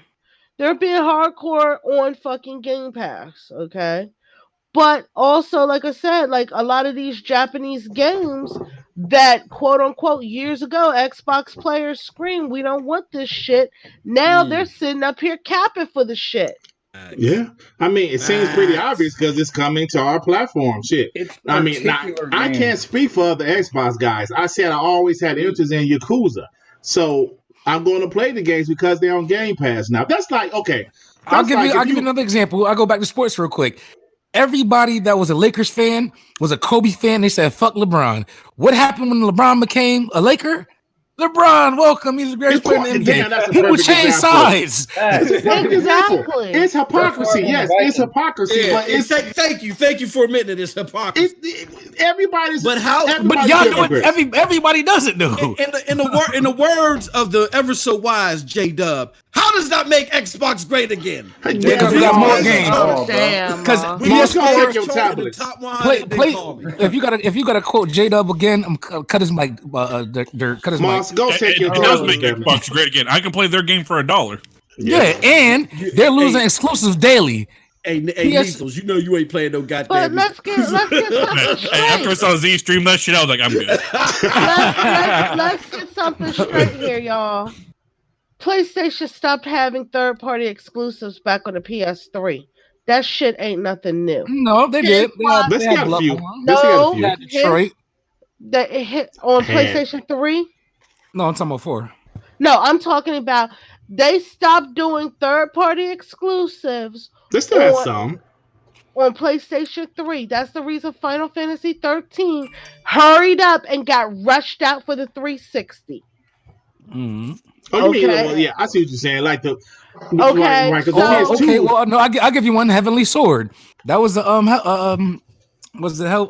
They're being hardcore on fucking Game Pass, okay? But also, like I said, like a lot of these Japanese games that quote unquote years ago Xbox players screamed, we don't want this shit. Now they're sitting up here capping for the shit. Yeah, I mean, it seems pretty obvious because it's coming to our platform. Shit, I mean, I can't speak for other Xbox guys. I said I always had interest in Yakuza, so I'm going to play the games because they're on Game Pass now. That's like, okay. I'll give you another example. I'll go back to sports real quick. Everybody that was a Lakers fan was a Kobe fan. They said, fuck LeBron. What happened when LeBron became a Laker? LeBron, welcome. He's the greatest player in the NBA. People change sides. Exactly. It's hypocrisy. Yes, it's hypocrisy. Yeah, but it's thank you for admitting that it's hypocrisy. Everybody's. But how? But y'all do it. Everybody does it though. In the words of the ever so wise J Dub, how does that make Xbox great again? Because we got more games. Oh, damn. Because if you gotta quote J Dub again, I'm cut his mic. Cut his mic. Go take your It does make Xbox great again. I can play their game for $1. Yeah, and they're losing exclusives daily. Hey, Measles, you know you ain't playing no goddamn. But let's get something straight. After I saw Z stream that shit, I was like, I'm good. let's get something straight here, y'all. PlayStation stopped having third-party exclusives back on the PS3. That shit ain't nothing new. No, they did. Let's get a few. No, Detroit. That it hit on PlayStation 3. No, I'm talking about 4. No, I'm talking about they stopped doing third-party exclusives. They still have some on PlayStation 3. That's the reason Final Fantasy 13 hurried up and got rushed out for the 360. Mm-hmm. Oh, you mean? Well, yeah, I see what you're saying. Like the okay. Well, no, I'll give you one. Heavenly Sword. That was the was the hell?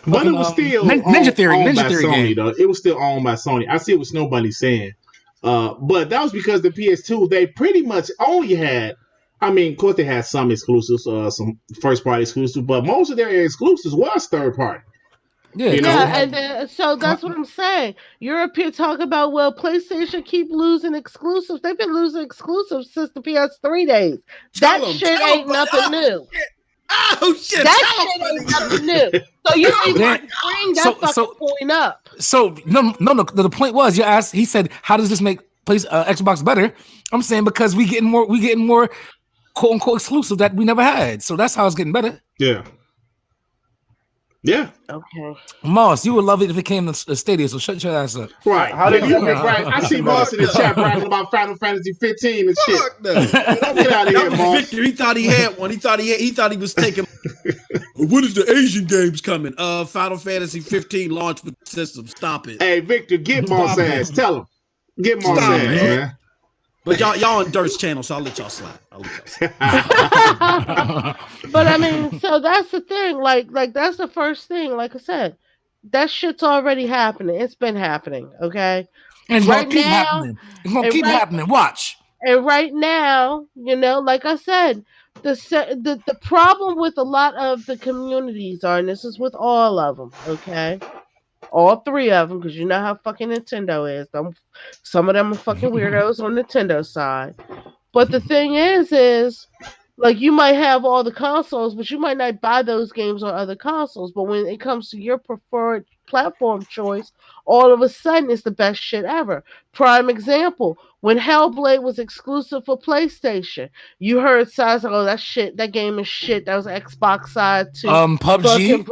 But it was still Ninja Theory. Ninja Theory Sony, game. though. It was still owned by Sony. I see what Snow Bunny's saying. But that was because the PS2 they pretty much only had. I mean, of course they had some exclusives, some first party exclusives, but most of their exclusives was third party. Yeah, and so that's what I'm saying. You're up here talking about, well, PlayStation keep losing exclusives. They've been losing exclusives since the PS3 days. That shit ain't nothing new. Oh shit! That shit ain't nothing new. So you need to bring that fucking point up. So no. The point was, you asked. He said, "How does this make Xbox better?" I'm saying because we getting more quote unquote exclusive that we never had. So that's how it's getting better. Yeah. Yeah. Okay. Moss, you would love it if it came to Stadia, so shut your ass up. Right. Right. I see Moss in the chat bragging about Final Fantasy 15 and shit. Fuck no. Get out of here, Moss. Victor, he thought he had one. He thought he was taking. When is the Asian games coming? Final Fantasy 15 launch with system. Stop it. Hey, Victor, get Moss ass. Tell him. Get Moss ass, man. But y'all on Dirt's channel, so I'll let y'all slide. But I mean, so that's the thing. Like that's the first thing. Like I said, that shit's already happening. It's been happening. Okay. And it's gonna keep happening. It's gonna keep happening. Watch. And right now, like I said, the problem with a lot of the communities are, and this is with all of them. Okay. All three of them, because you know how fucking Nintendo is. Some of them are fucking weirdos on Nintendo side. But the thing is, like, you might have all the consoles, but you might not buy those games on other consoles. But when it comes to your preferred platform choice, all of a sudden it's the best shit ever. Prime example, when Hellblade was exclusive for PlayStation, you heard sides like, oh, that game is shit. That was Xbox side too. PUBG.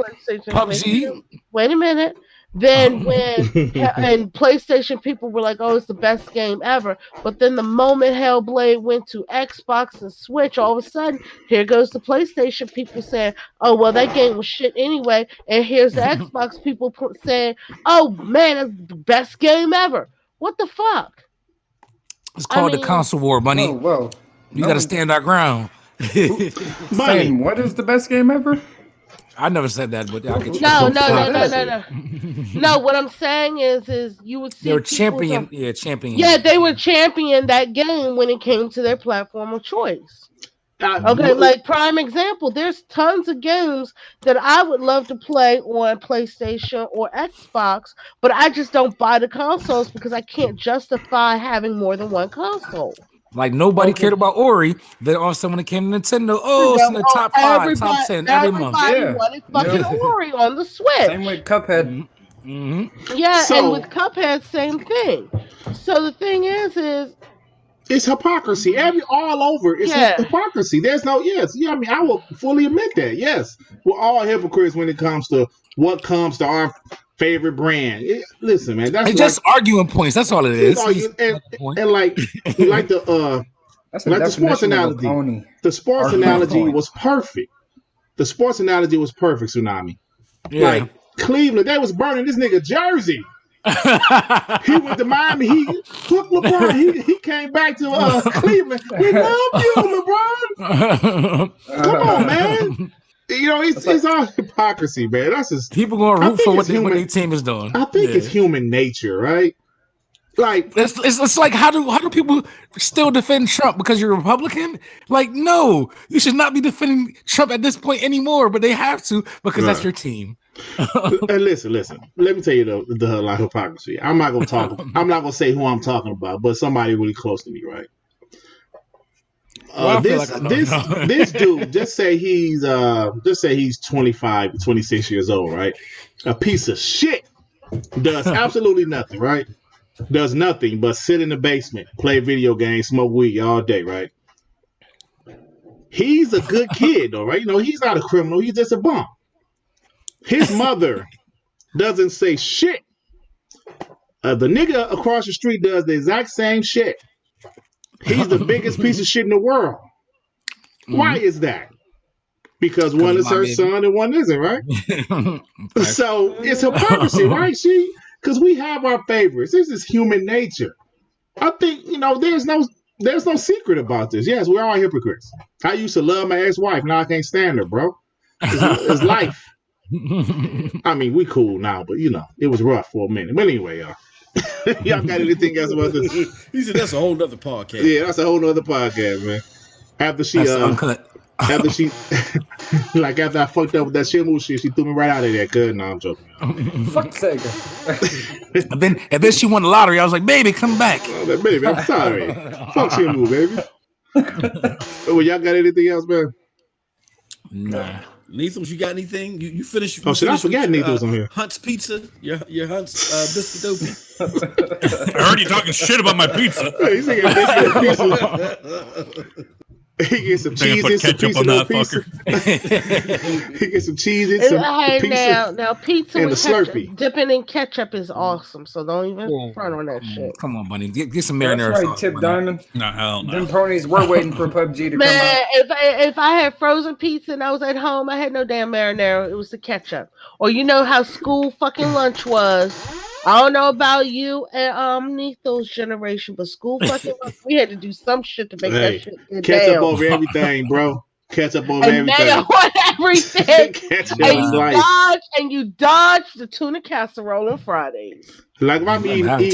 Wait a minute. Then when and PlayStation people were like, oh, it's the best game ever. But then the moment Hellblade went to Xbox and Switch, all of a sudden, here goes the PlayStation people saying, oh, well, that game was shit anyway. And here's the Xbox people saying, oh, man, it's the best game ever. What the fuck? It's called the console war, Bunny. Whoa. You got to stand our ground. Saying what is the best game ever? I never said that, but I'll get you. No. No, what I'm saying is you would see. They were champion. Yeah, they were champion that game when it came to their platform of choice. Okay, like prime example, there's tons of games that I would love to play on PlayStation or Xbox, but I just don't buy the consoles because I can't justify having more than one console. Like nobody cared about Ori. Then all of a sudden when it came to Nintendo, it's in the top 5, top 10 every month. Everybody wanted fucking Ori on the Switch. Same with Cuphead. Mm-hmm. Yeah, and with Cuphead, same thing. So the thing is it's hypocrisy. All over. It's hypocrisy. There's no I mean, I will fully admit that. Yes, we're all hypocrites when it comes to what comes to our favorite brand. Listen, man, that's just arguing points. That's all it is. And like the sports analogy. The sports analogy was perfect. The sports analogy was perfect, Tsunami. Yeah. Like Cleveland, they was burning this nigga jersey. He went to Miami. He took LeBron. He came back to Cleveland. We love you, LeBron. Come on, man. It's all hypocrisy, man. That's just people gonna root for what their team is doing. I think it's human nature, right? Like it's like how do people still defend Trump because you're a Republican? Like, no, you should not be defending Trump at this point anymore, but they have to because that's your team. And listen. Let me tell you the hypocrisy. I'm not gonna say who I'm talking about, but somebody really close to me, right? This dude, just say he's 25, 26 years old, right? A piece of shit. Does absolutely nothing, right? Does nothing but sit in the basement, play video games, smoke weed all day, right? He's a good kid, though, right? He's not a criminal. He's just a bum. His mother doesn't say shit. The nigga across the street does the exact same shit. He's the biggest piece of shit in the world. Why is that? Because one is her son and one isn't, right? So it's hypocrisy, right? Because we have our favorites. This is human nature. I think, there's no secret about this. Yes, we're all hypocrites. I used to love my ex-wife. Now I can't stand her, bro. It's life. I mean, we cool now, but it was rough for a minute. But anyway, y'all. Y'all got anything else about this? He said that's a whole nother podcast. Yeah, that's a whole nother podcast, man. After I fucked up with that Shimu shit, she threw me right out of there. Good, no, I'm joking. Fuck Sega. and then she won the lottery. I was like, baby, come back. Baby, I'm sorry. Fuck Shimu, baby. Well, y'all got anything else, man? Nah. Neethles, you got anything? You finished? I forgot Neethles on here. Hunt's Pizza, your Hunt's biscuit dope. I heard you talking shit about my pizza. He's thinking biscuit pizza. He gets some cheese and some pizza on that fucker. He gets some cheese and some pizza. Now pizza and with the ketchup, Slurpee. dipping in ketchup is awesome. So don't even front on that shit. Come on, buddy. Get some marinara That's right, sauce. Tip Diamond. No, hell no. Them ponies were waiting for PUBG to come out. If I had frozen pizza and I was at home, I had no damn marinara. It was the ketchup. Or you know how school fucking lunch was. I don't know about you and Nitho's generation, but school fucking lunch, we had to do some shit to make that shit get ketchup down. over everything, bro. Ketchup over and everything. On everything. Ketchup and you dodge the tuna casserole on Fridays. Like if I'm eating like if I'm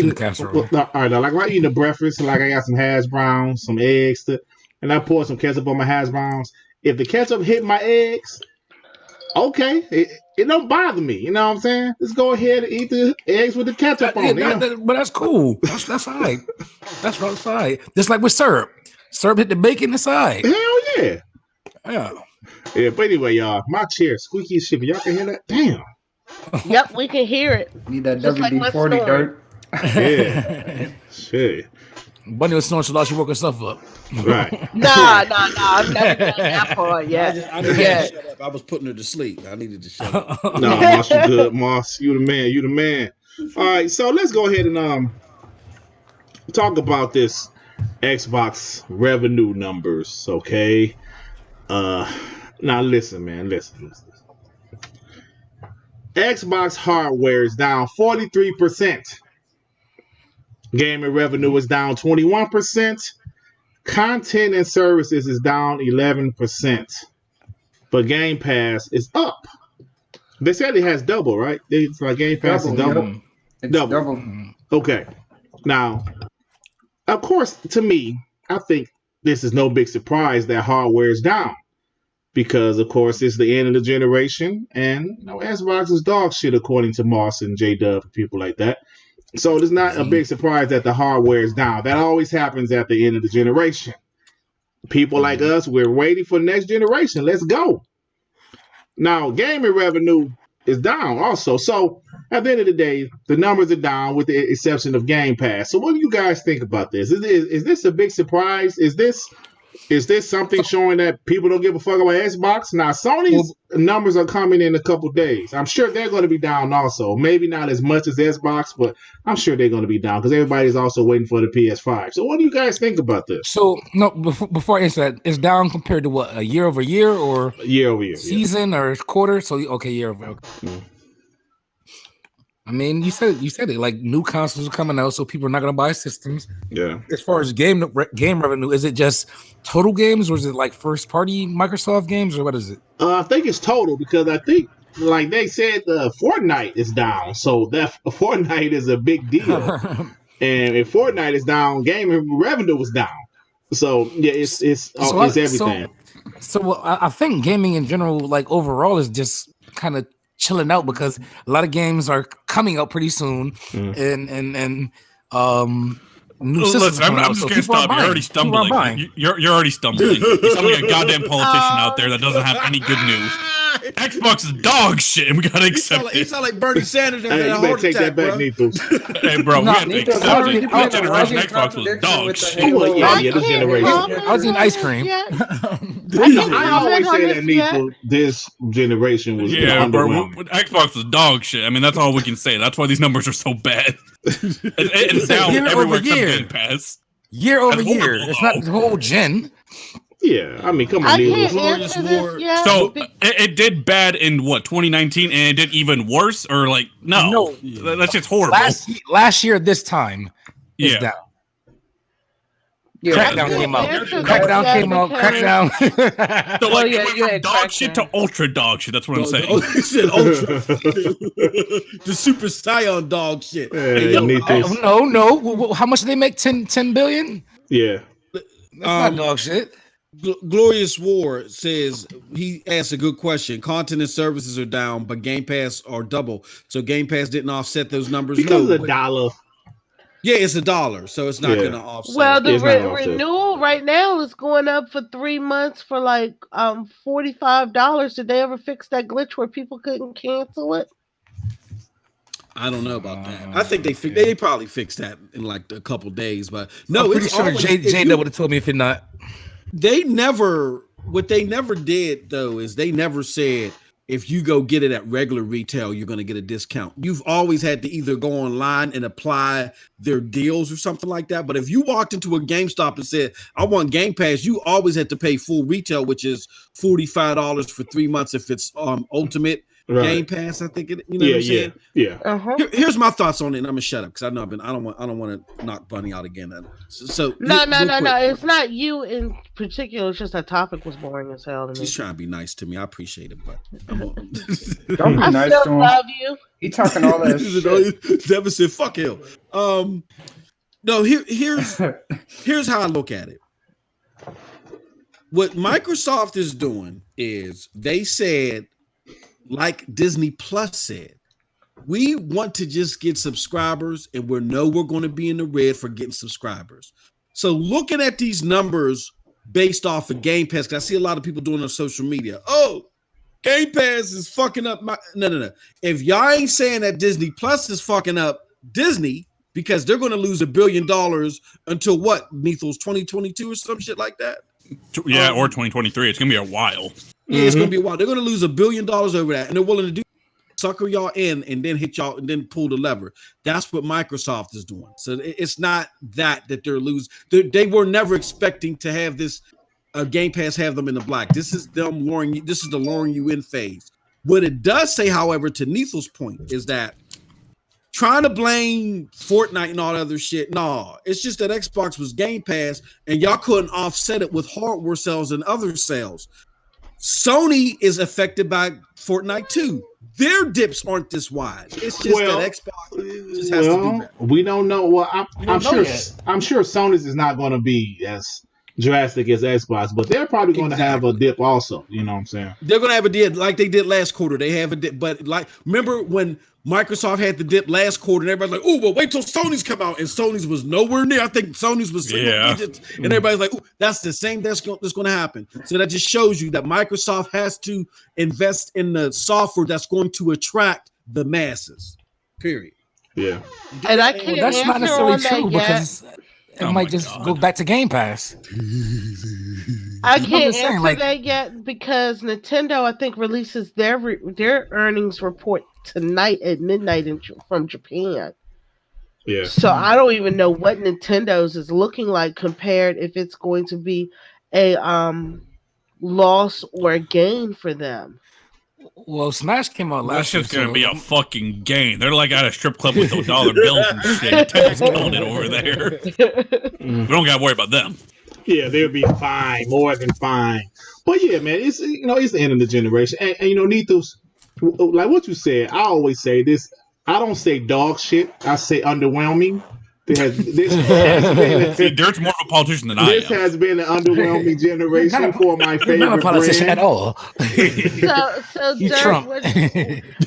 eating a breakfast, like I got some hash browns, some eggs, and I pour some ketchup on my hash browns. If the ketchup hit my eggs, okay, it don't bother me. You know what I'm saying? Let's go ahead and eat the eggs with the ketchup on it. But that's cool. That's all right. That's all right. Just like with syrup. Syrup hit the bacon aside. Hell yeah. Yeah. Yeah, but anyway, y'all, my chair squeaky as shit. Y'all can hear that? Damn. Yep, we can hear it. Need that WD-40 dirt. Yeah. Shit. Bunny was snoring so loud she woke herself up. Right. Nah. I've never done that part yet. I needed to shut up. I was putting her to sleep. I needed to shut up. No, Moss, you good, Moss. You the man. All right, so let's go ahead and talk about this Xbox revenue numbers, okay? Now listen, man. Listen. Xbox hardware is down 43%. Gaming revenue is down 21%. Content and services is down 11%. But Game Pass is up. They said it has double, right? It's like Game Pass is double. It's double. Okay. Now, of course, to me, I think this is no big surprise that hardware is down. Because, of course, it's the end of the generation. And Xbox is dog shit, according to Moss and J-Dub and people like that. So it's not a big surprise that the hardware is down. That always happens at the end of the generation. People like us, we're waiting for the next generation. Let's go. Now, gaming revenue is down also. So at the end of the day, the numbers are down with the exception of Game Pass. So what do you guys think about this? Is this a big surprise? Is this something showing that people don't give a fuck about Xbox? Now, Sony's numbers are coming in a couple days. I'm sure they're going to be down also. Maybe not as much as Xbox, but I'm sure they're going to be down because everybody's also waiting for the PS5. So what do you guys think about this? So, no, before I answer that, it's down compared to what, a year over year or year over year, season or quarter? So, okay, year over year. Okay. I mean, you said it. Like new consoles are coming out, so people are not going to buy systems. Yeah. As far as game revenue, is it just total games, or is it like first party Microsoft games, or what is it? I think it's total because I think, like they said, Fortnite is down, so that Fortnite is a big deal. And if Fortnite is down, gaming revenue is down. So yeah, it's everything. So I think gaming in general, like overall, is just kind of chilling out because a lot of games are coming out pretty soon, and new systems. Listen, I'm just gonna stop. You're already stumbling. You're already stumbling. You're sounding like a goddamn politician out there that doesn't have any good news. Xbox is dog shit, and we gotta accept it. You sound like Bernie Sanders. Hey, you better take that back, Nito. Hey, bro, we have to accept it. This generation Xbox was dog shit. Yeah, this generation. I was eating ice cream. I always say that Nito. This generation was bro. Xbox was dog shit. I mean, that's all we can say. That's why these numbers are so bad. It's down everywhere except Game Pass. Year over year. It's not the whole gen. Yeah, I mean, come on, Glorious War. So it did bad in what 2019, and it did even worse, or like no, that's just horrible. Last year, this time, is down. Yeah, Crackdown came out. Crackdown. So like, it went from dog shit to ultra dog shit. That's what I'm saying. Oh, you said ultra. The Super Saiyan dog shit. No. How much did they make? 10 billion? Yeah. That's not dog shit. Glorious War says he asked a good question. Content and services are down, but Game Pass are double. So Game Pass didn't offset those numbers. Because of $1. Yeah, it's $1, so it's not going to offset. Well, the renewal right now is going up for 3 months for like $45. Did they ever fix that glitch where people couldn't cancel it? I don't know about that. I think they probably fixed that in like a couple days, but no, I'm pretty sure J would have told me if it not. what they never did though is they never said if you go get it at regular retail, you're going to get a discount. You've always had to either go online and apply their deals or something like that. But if you walked into a GameStop and said, I want Game Pass, you always had to pay full retail, which is $45 for 3 months if it's Ultimate Game Pass. I think what I'm saying? Yeah. Here's my thoughts on it, and I'm gonna shut up because I know I don't want to knock Bunny out again. So no. It's not you in particular. It's just that topic was boring as hell to me. He's trying to be nice to me. I appreciate it, but don't be nice to him. Love you. He talking all that shit. Devin said, "Fuck him." No. Here's how I look at it. What Microsoft is doing is they said, like Disney Plus said, we want to just get subscribers, and we're going to be in the red for getting subscribers. So looking at these numbers based off of Game Pass, because I see a lot of people doing on social media. Oh, Game Pass is fucking up my... No. If y'all ain't saying that Disney Plus is fucking up Disney because they're going to lose $1 billion until what, Nethos, 2022 or some shit like that? Yeah, or 2023. It's going to be a while. Yeah, it's going to be a while. They're going to lose $1 billion over that, and they're willing to do sucker y'all in and then hit y'all and then pull the lever. That's what Microsoft is doing. So it's not that they're losing. They were never expecting to have this Game Pass have them in the black. This is them luring you. This is the luring you in phase. What it does say, however, to Nethos' point, is that trying to blame Fortnite and all that other shit, no, it's just that Xbox was Game Pass and y'all couldn't offset it with hardware sales and other sales. Sony is affected by Fortnite too. Their dips aren't this wide. It's just that Xbox just has to do better. We don't know. Well, I'm sure Sony's is not going to be as drastic as Xbox, but they're probably going to have a dip also. You know what I'm saying? They're going to have a dip like they did last quarter. They have a dip, but like remember when Microsoft had the dip last quarter and everybody's like, oh, well, wait till Sony's come out, and Sony's was nowhere near. I think Sony's was single digits, and everybody's like, oh, that's the same that's going to happen. So that just shows you that Microsoft has to invest in the software that's going to attract the masses. Period. Yeah. And I can't that's not necessarily true because it might just go back to Game Pass. I can't answer that yet because Nintendo, I think, releases their earnings report tonight at midnight from Japan. Yeah. So I don't even know what Nintendo's is looking like compared if it's going to be a loss or a gain for them. Well, Smash came out last year. That's just going to be a fucking gain. They're like at a strip club with $1 bills and shit. Nintendo's killing it over there. We don't got to worry about them. Yeah, they'll be fine, more than fine. But yeah, man, it's it's the end of the generation. And Nethos, like what you said, I always say this. I don't say dog shit. I say underwhelming. There's more of a politician than I am. This has been an underwhelming generation for my favorite not a politician brand. at all. So Trump.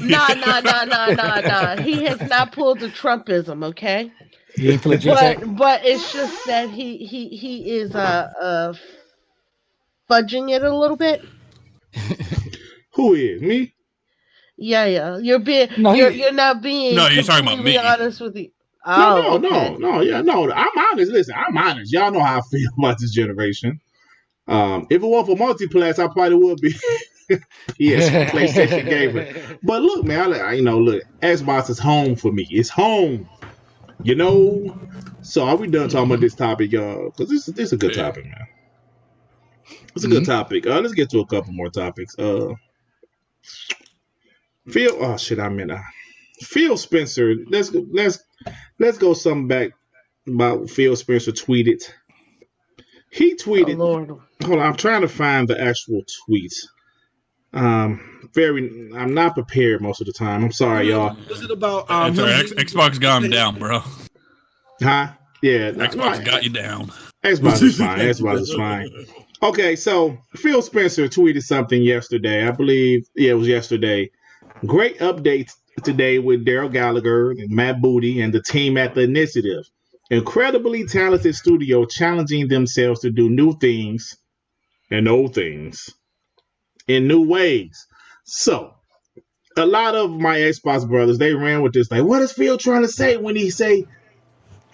No. He has not pulled the Trumpism, okay? He ain't played but it's just that he is fudging it a little bit. Who is me? Yeah. You're not being. No, you're talking about me. Honest with you. No. I'm honest. Listen, I'm honest. Y'all know how I feel about this generation. If it weren't for multiplayer, I probably would be PlayStation gamer. But look, man, look, Xbox is home for me. It's home. So are we done talking about this topic, y'all? Because this is a good topic, man. It's a good topic. Let's get to a couple more topics. Phil Spencer. Let's go something back about Phil Spencer tweeted. He tweeted. Oh, Lord. Hold on, I'm trying to find the actual tweet. I'm not prepared most of the time. I'm sorry, y'all. Was it about Xbox got him down, bro? Huh? Yeah. Xbox got you down. Xbox is fine. Xbox is fine. Okay, so Phil Spencer tweeted something yesterday. I believe, it was yesterday. Great updates today with Daryl Gallagher and Matt Booty and the team at The Initiative. Incredibly talented studio challenging themselves to do new things and old things in new ways. So, a lot of my Xbox brothers, they ran with this like, what is Phil trying to say when he say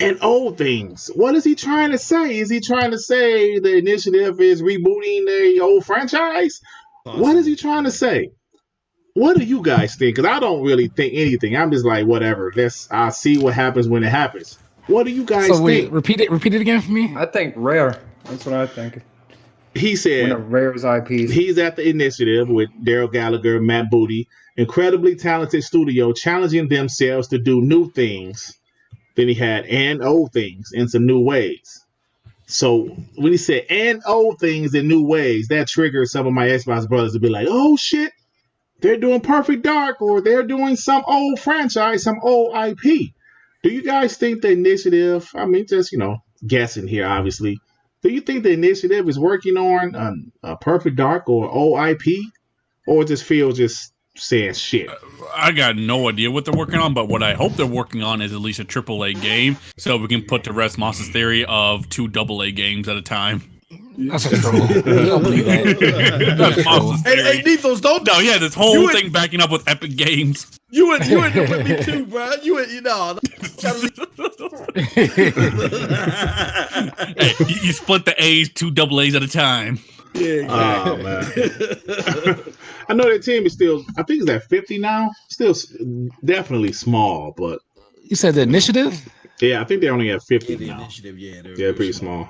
and old things. What is he trying to say? Is he trying to say the initiative is rebooting the old franchise? What is he trying to say? What do you guys think? Because I don't really think anything. I'm just like, whatever. I'll see what happens when it happens. What do you guys think? Repeat it again for me. I think Rare. That's what I think. He said, one of Rare's IPs. He's at the initiative with Daryl Gallagher, Matt Booty, incredibly talented studio, challenging themselves to do new things. Then he had and old things in some new ways. So when he said and old things in new ways, that triggered some of my Xbox brothers to be like, oh shit, they're doing Perfect Dark, or they're doing some old franchise, some old IP. Do you guys think the initiative, I mean, just, guessing here, obviously, do you think the initiative is working on a Perfect Dark or old IP, or just feels just saying shit? I got no idea what they're working on, but what I hope they're working on is at least a AAA game, so we can put to rest Moss's theory of 2 AA games at a time. That's a trouble. Don't believe that. That's Moss's theory. Hey, Nethos, don't. No, yeah, this whole thing backing up with Epic Games. You in there with me too, bro. Hey, you split the A's, 2 AA's at a time. Yeah, exactly. Oh, man. I know that team is still, I think it's at 50 now. Still definitely small, but. You said the initiative? Yeah, I think they're only at 50 the now. Initiative, they're pretty small.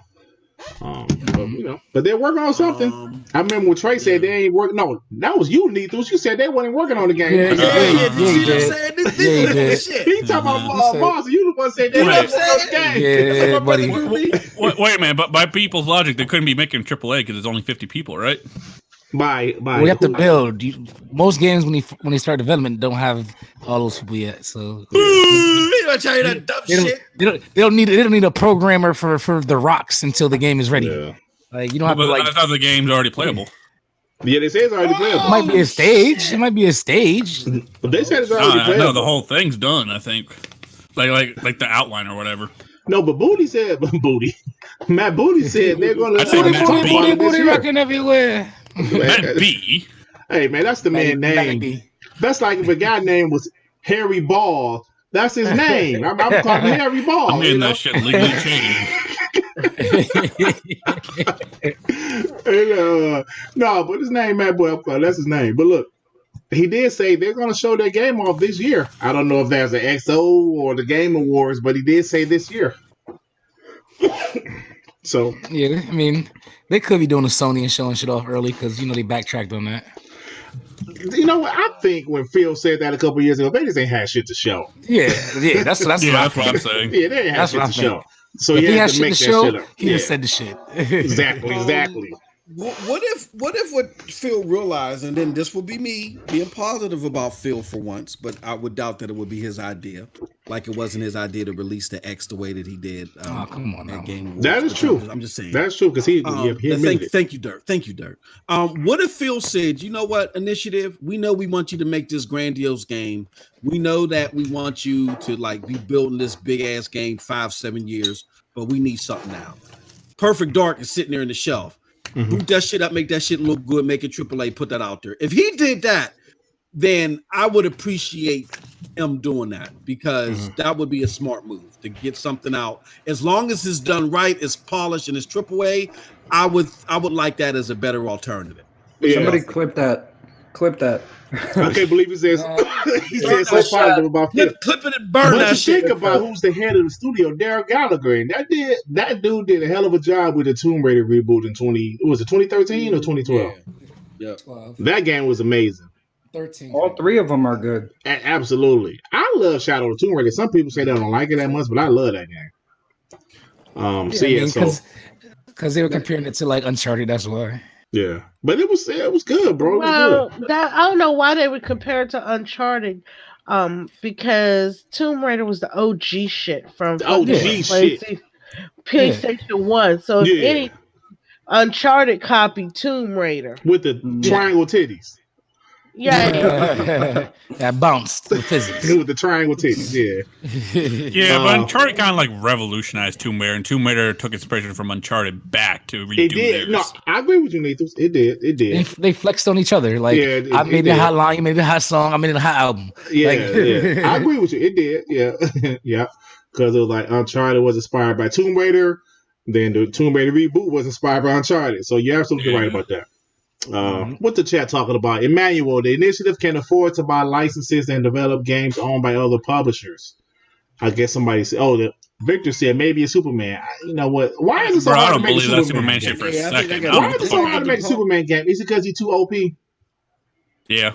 But they're working on something. I remember when Trey said they ain't working. No, that was you, Nethos. You said they weren't working on the game. Yeah. He talking about Moss. You the one said they weren't working on the game. Yeah, buddy. Wait a minute, but by people's logic, they couldn't be making AAA because there's only 50 people, right? We have to build. Most games when they start development don't have all those people yet. So they don't need a programmer for the rocks until the game is ready. Yeah. Like you don't have to I thought the game's already playable. Yeah, they say it's already playable. It might be a stage. It might be a stage. But they said it's already playable. No, the whole thing's done. I think, like the outline or whatever. No, but Matt Booty said they're going to. Booty rocking everywhere. Matt B. Hey man, that's the man name. That's like if a guy name was Harry Ball. That's his name. I'm calling him Harry Ball. I'm getting that shit legally changed. No, but his name Matt Boy. That's his name. But look, he did say they're going to show their game off this year. I don't know if there's an XO or the Game Awards, but he did say this year. So yeah, I mean, they could be doing a Sony and showing shit off early because they backtracked on that. You know what? I think when Phil said that a couple years ago, they just ain't had shit to show. Yeah, that's what I'm saying. Yeah, they ain't had shit to show. So if he had to make shit that show, shit up. He just said the shit. Exactly. What if Phil realized, and then this would be me being positive about Phil for once, but I would doubt that it would be his idea, like it wasn't his idea to release the X the way that he did. Come on now. Game that is true. I'm just saying. That's true because he admitted it. Thank you, Dirk. What if Phil said, you know what, Initiative, we know we want you to make this grandiose game. We know that we want you to be building this big ass game 5-7 years, but we need something now. Perfect Dark is sitting there in the shelf. Boot that shit up, make that shit look good, make it AAA, put that out there. If he did that, then I would appreciate him doing that because that would be a smart move to get something out. As long as it's done right, it's polished, and it's AAA, I would like that as a better alternative. Yeah. Somebody clip that. I can't believe he says so positive about Phil. Clip it and burn that shit. Think about who's the head of the studio, Daryl Gallagher, and that dude did a hell of a job with the Tomb Raider reboot in 2013 or 2012? Yeah. That game was amazing. 13. All 3 of them are good. Absolutely. I love Shadow of the Tomb Raider. Some people say they don't like it that much, but I love that game. Because they were comparing it to Uncharted, that's why. Yeah, but it was good, bro. Well, I don't know why they would compare it to Uncharted, because Tomb Raider was the OG shit from PlayStation 1. So if any Uncharted copied Tomb Raider with the triangle titties. Yeah. That bounced the physics. With the triangle titties, yeah, but Uncharted kind of revolutionized Tomb Raider, and Tomb Raider took inspiration from Uncharted back to redo theirs. No, I agree with you, Nethos. It did. They flexed on each other. I made it hot line, you made it hot song, I made it a hot album. Yeah. I agree with you. It did. Yeah. Yeah. because it was like Uncharted was inspired by Tomb Raider, then the Tomb Raider reboot was inspired by Uncharted. So you're absolutely right about that. What the chat talking about? Emmanuel, the initiative can afford to buy licenses and develop games owned by other publishers. I guess somebody said, Victor said maybe a Superman. You know what? Why is it so hard to make a Superman shit for a second. Why is it so hard to make a Superman game? Is it because he's too OP? Yeah.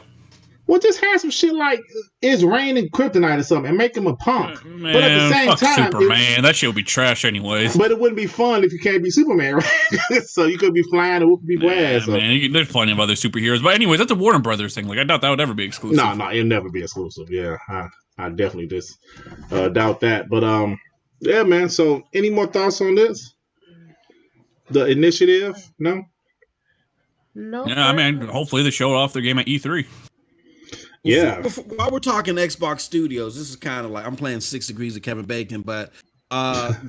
Well, just have some shit like it's raining kryptonite or something and make him a punk. Man, but at the same time, Superman, that shit would be trash anyways. But it wouldn't be fun if you can't be Superman, right? So you could be flying and whoop people ass. So. Man, there's plenty of other superheroes. But anyways, that's a Warner Brothers thing. Like, I doubt that would ever be exclusive. No, it'll never be exclusive. Yeah, I definitely just doubt that. But yeah, man. So any more thoughts on this? The initiative? No. No. Yeah, I mean, hopefully they show off their game at E3. Yeah. While we're talking Xbox Studios, this is kind of like I'm playing 6 Degrees of Kevin Bacon, but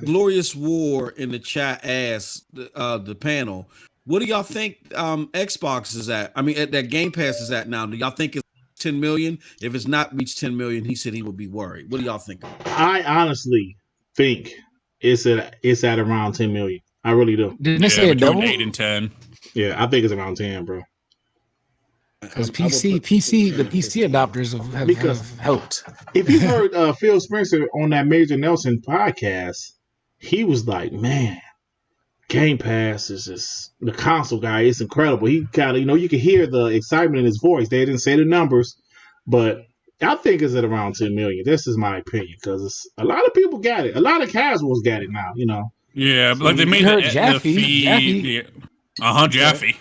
Glorious War in the chat asked the panel, what do y'all think Xbox is at? I mean, that Game Pass is at now. Do y'all think it's 10 million? If it's not reached 10 million, he said he would be worried. What do y'all think? I honestly think it's at around 10 million. I really do. Didn't they say a double? 8 and 10. Yeah, I think it's around 10, bro. Because the PC adopters have helped. If you heard Phil Spencer on that Major Nelson podcast, he was like, man, Game Pass is just the console guy. It's incredible. He kind of, you can hear the excitement in his voice. They didn't say the numbers, but I think it's at around 10 million. This is my opinion because a lot of people got it. A lot of casuals got it now, Yeah, but like they made the fee. Jaffe.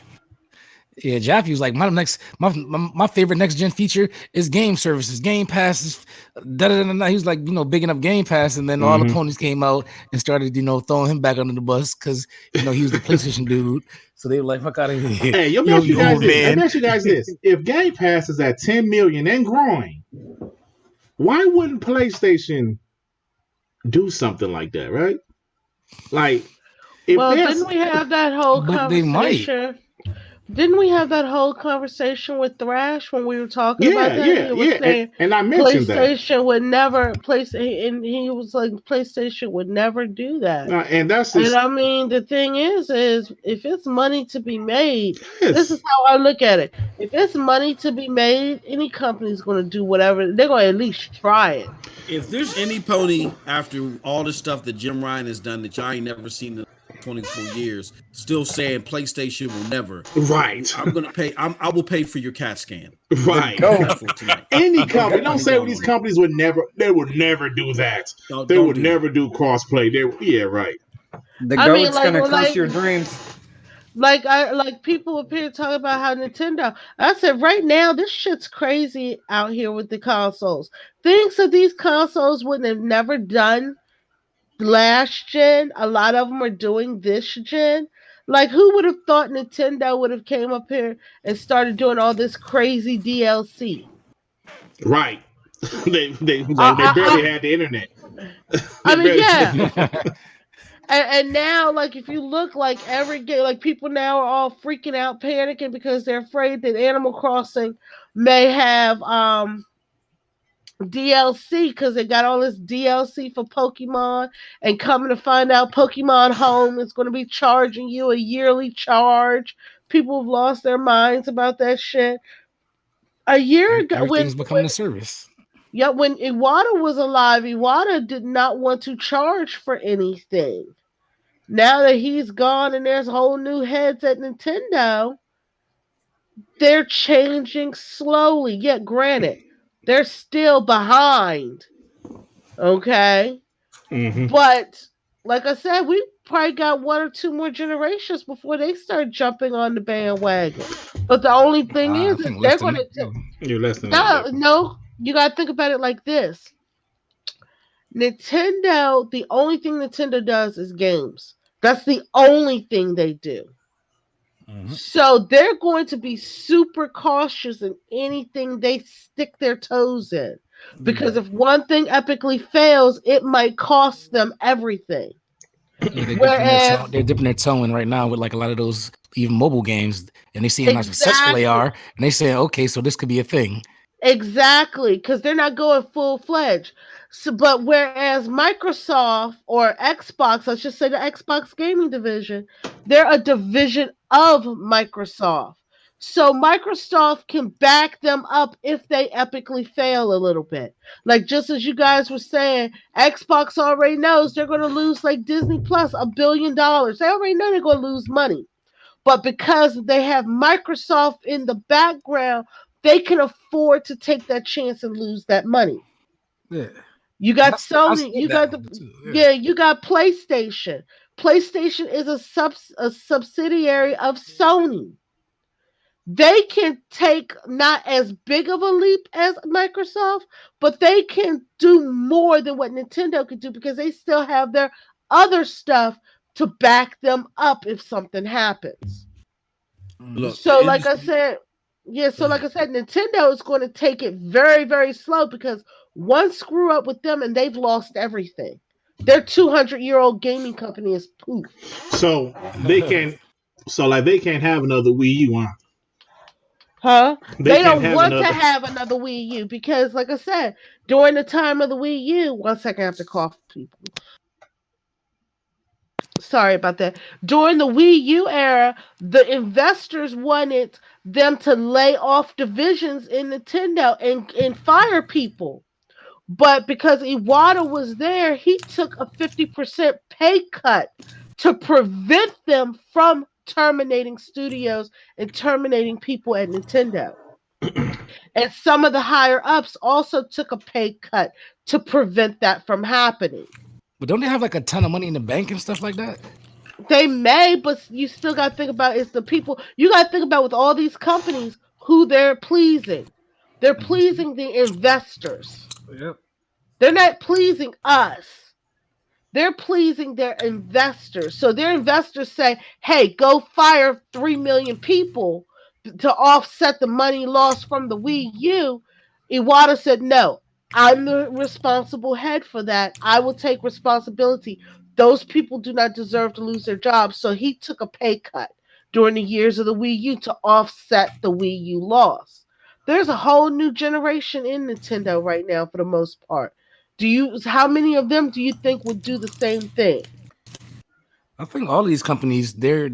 Yeah, Jaffe was like my favorite next gen feature is game services, Game Pass is He was like bigging up Game Pass, and then all the ponies came out and started throwing him back under the bus because he was the PlayStation dude. So they were like, "Fuck out of here!" Hey, I bet you guys this: if Game Pass is at 10 million and growing, why wouldn't PlayStation do something like that? Right? Like, didn't we have that whole conversation? They might. Didn't we have that whole conversation with Thrash when we were talking about that? Yeah. And I mentioned PlayStation would never and he was like, PlayStation would never do that. And that's just, and I mean, the thing is if it's money to be made, this is how I look at it. If it's money to be made, any company's going to do whatever. They're going to at least try it. If there's any pony after all the stuff that Jim Ryan has done that y'all ain't never seen in 24 years, still saying PlayStation will never. Right. I'm gonna pay. I will pay for your CAT scan. Right. Any company. Don't say these companies would never. They would never do that. They would never do crossplay. Right. The goat's gonna crush your dreams. Like people up here talking about how Nintendo. I said right now this shit's crazy out here with the consoles. Things that these consoles wouldn't have never done last gen, a lot of them are doing this gen. Like, who would have thought Nintendo would have came up here and started doing all this crazy DLC? Right. they barely had the internet. I mean, yeah. and now, like, if you look like every game, like people now are all freaking out, panicking because they're afraid that Animal Crossing may have DLC because they got all this DLC for Pokemon, and coming to find out Pokemon Home is going to be charging you a yearly charge. People have lost their minds about that shit. A year ago, everything's becoming a service. Yeah, when Iwata was alive, Iwata did not want to charge for anything. Now that he's gone and there's whole new heads at Nintendo, they're changing slowly. Yet, granted, they're still behind. Okay? Mm-hmm. But, like I said, we probably got 1 or 2 more generations before they start jumping on the bandwagon. But the only thing is they're going to... You're less than No, you got to think about it like this. Nintendo, the only thing Nintendo does is games. That's the only thing they do. Mm-hmm. So they're going to be super cautious in anything they stick their toes in. Because if one thing epically fails, it might cost them everything. Yeah, they're dipping their toe in right now with like a lot of those even mobile games, and they see how successful they are, and they say, okay, so this could be a thing. Exactly, because they're not going full-fledged. So, but whereas Microsoft or Xbox, let's just say the Xbox gaming division, they're a division of Microsoft. So Microsoft can back them up if they epically fail a little bit. Like just as you guys were saying, Xbox already knows they're going to lose like Disney Plus $1 billion. They already know they're going to lose money. But because they have Microsoft in the background, they can afford to take that chance and lose that money. Yeah. You got Sony, you got you got PlayStation. PlayStation is a subsidiary of Sony. They can take not as big of a leap as Microsoft, but they can do more than what Nintendo could do because they still have their other stuff to back them up if something happens. Look, so like I said, Nintendo is going to take it very, very slow because one screw up with them and they've lost everything. Their 200-year-old gaming company is poof. So they can't have another Wii U, huh? Huh? They don't want to have another Wii U because, like I said, during the time of the Wii U, 1 second, I have to cough, people. Sorry about that. During the Wii U era, the investors wanted them to lay off divisions in Nintendo and fire people. But because Iwata was there, he took a 50% pay cut to prevent them from terminating studios and terminating people at Nintendo. And some of the higher ups also took a pay cut to prevent that from happening. But don't they have like a ton of money in the bank and stuff like that? They may, but you still got to think about it's the people. You got to think about with all these companies who they're pleasing. They're pleasing the investors. Yep. They're not pleasing us. They're pleasing their investors. So their investors say, hey, go fire 3 million people to offset the money lost from the Wii U. Iwata said, no, I'm the responsible head for that. I will take responsibility. Those people do not deserve to lose their jobs. So he took a pay cut during the years of the Wii U to offset the Wii U loss. There's a whole new generation in Nintendo right now for the most part. How many of them do you think would do the same thing? I think all these companies they're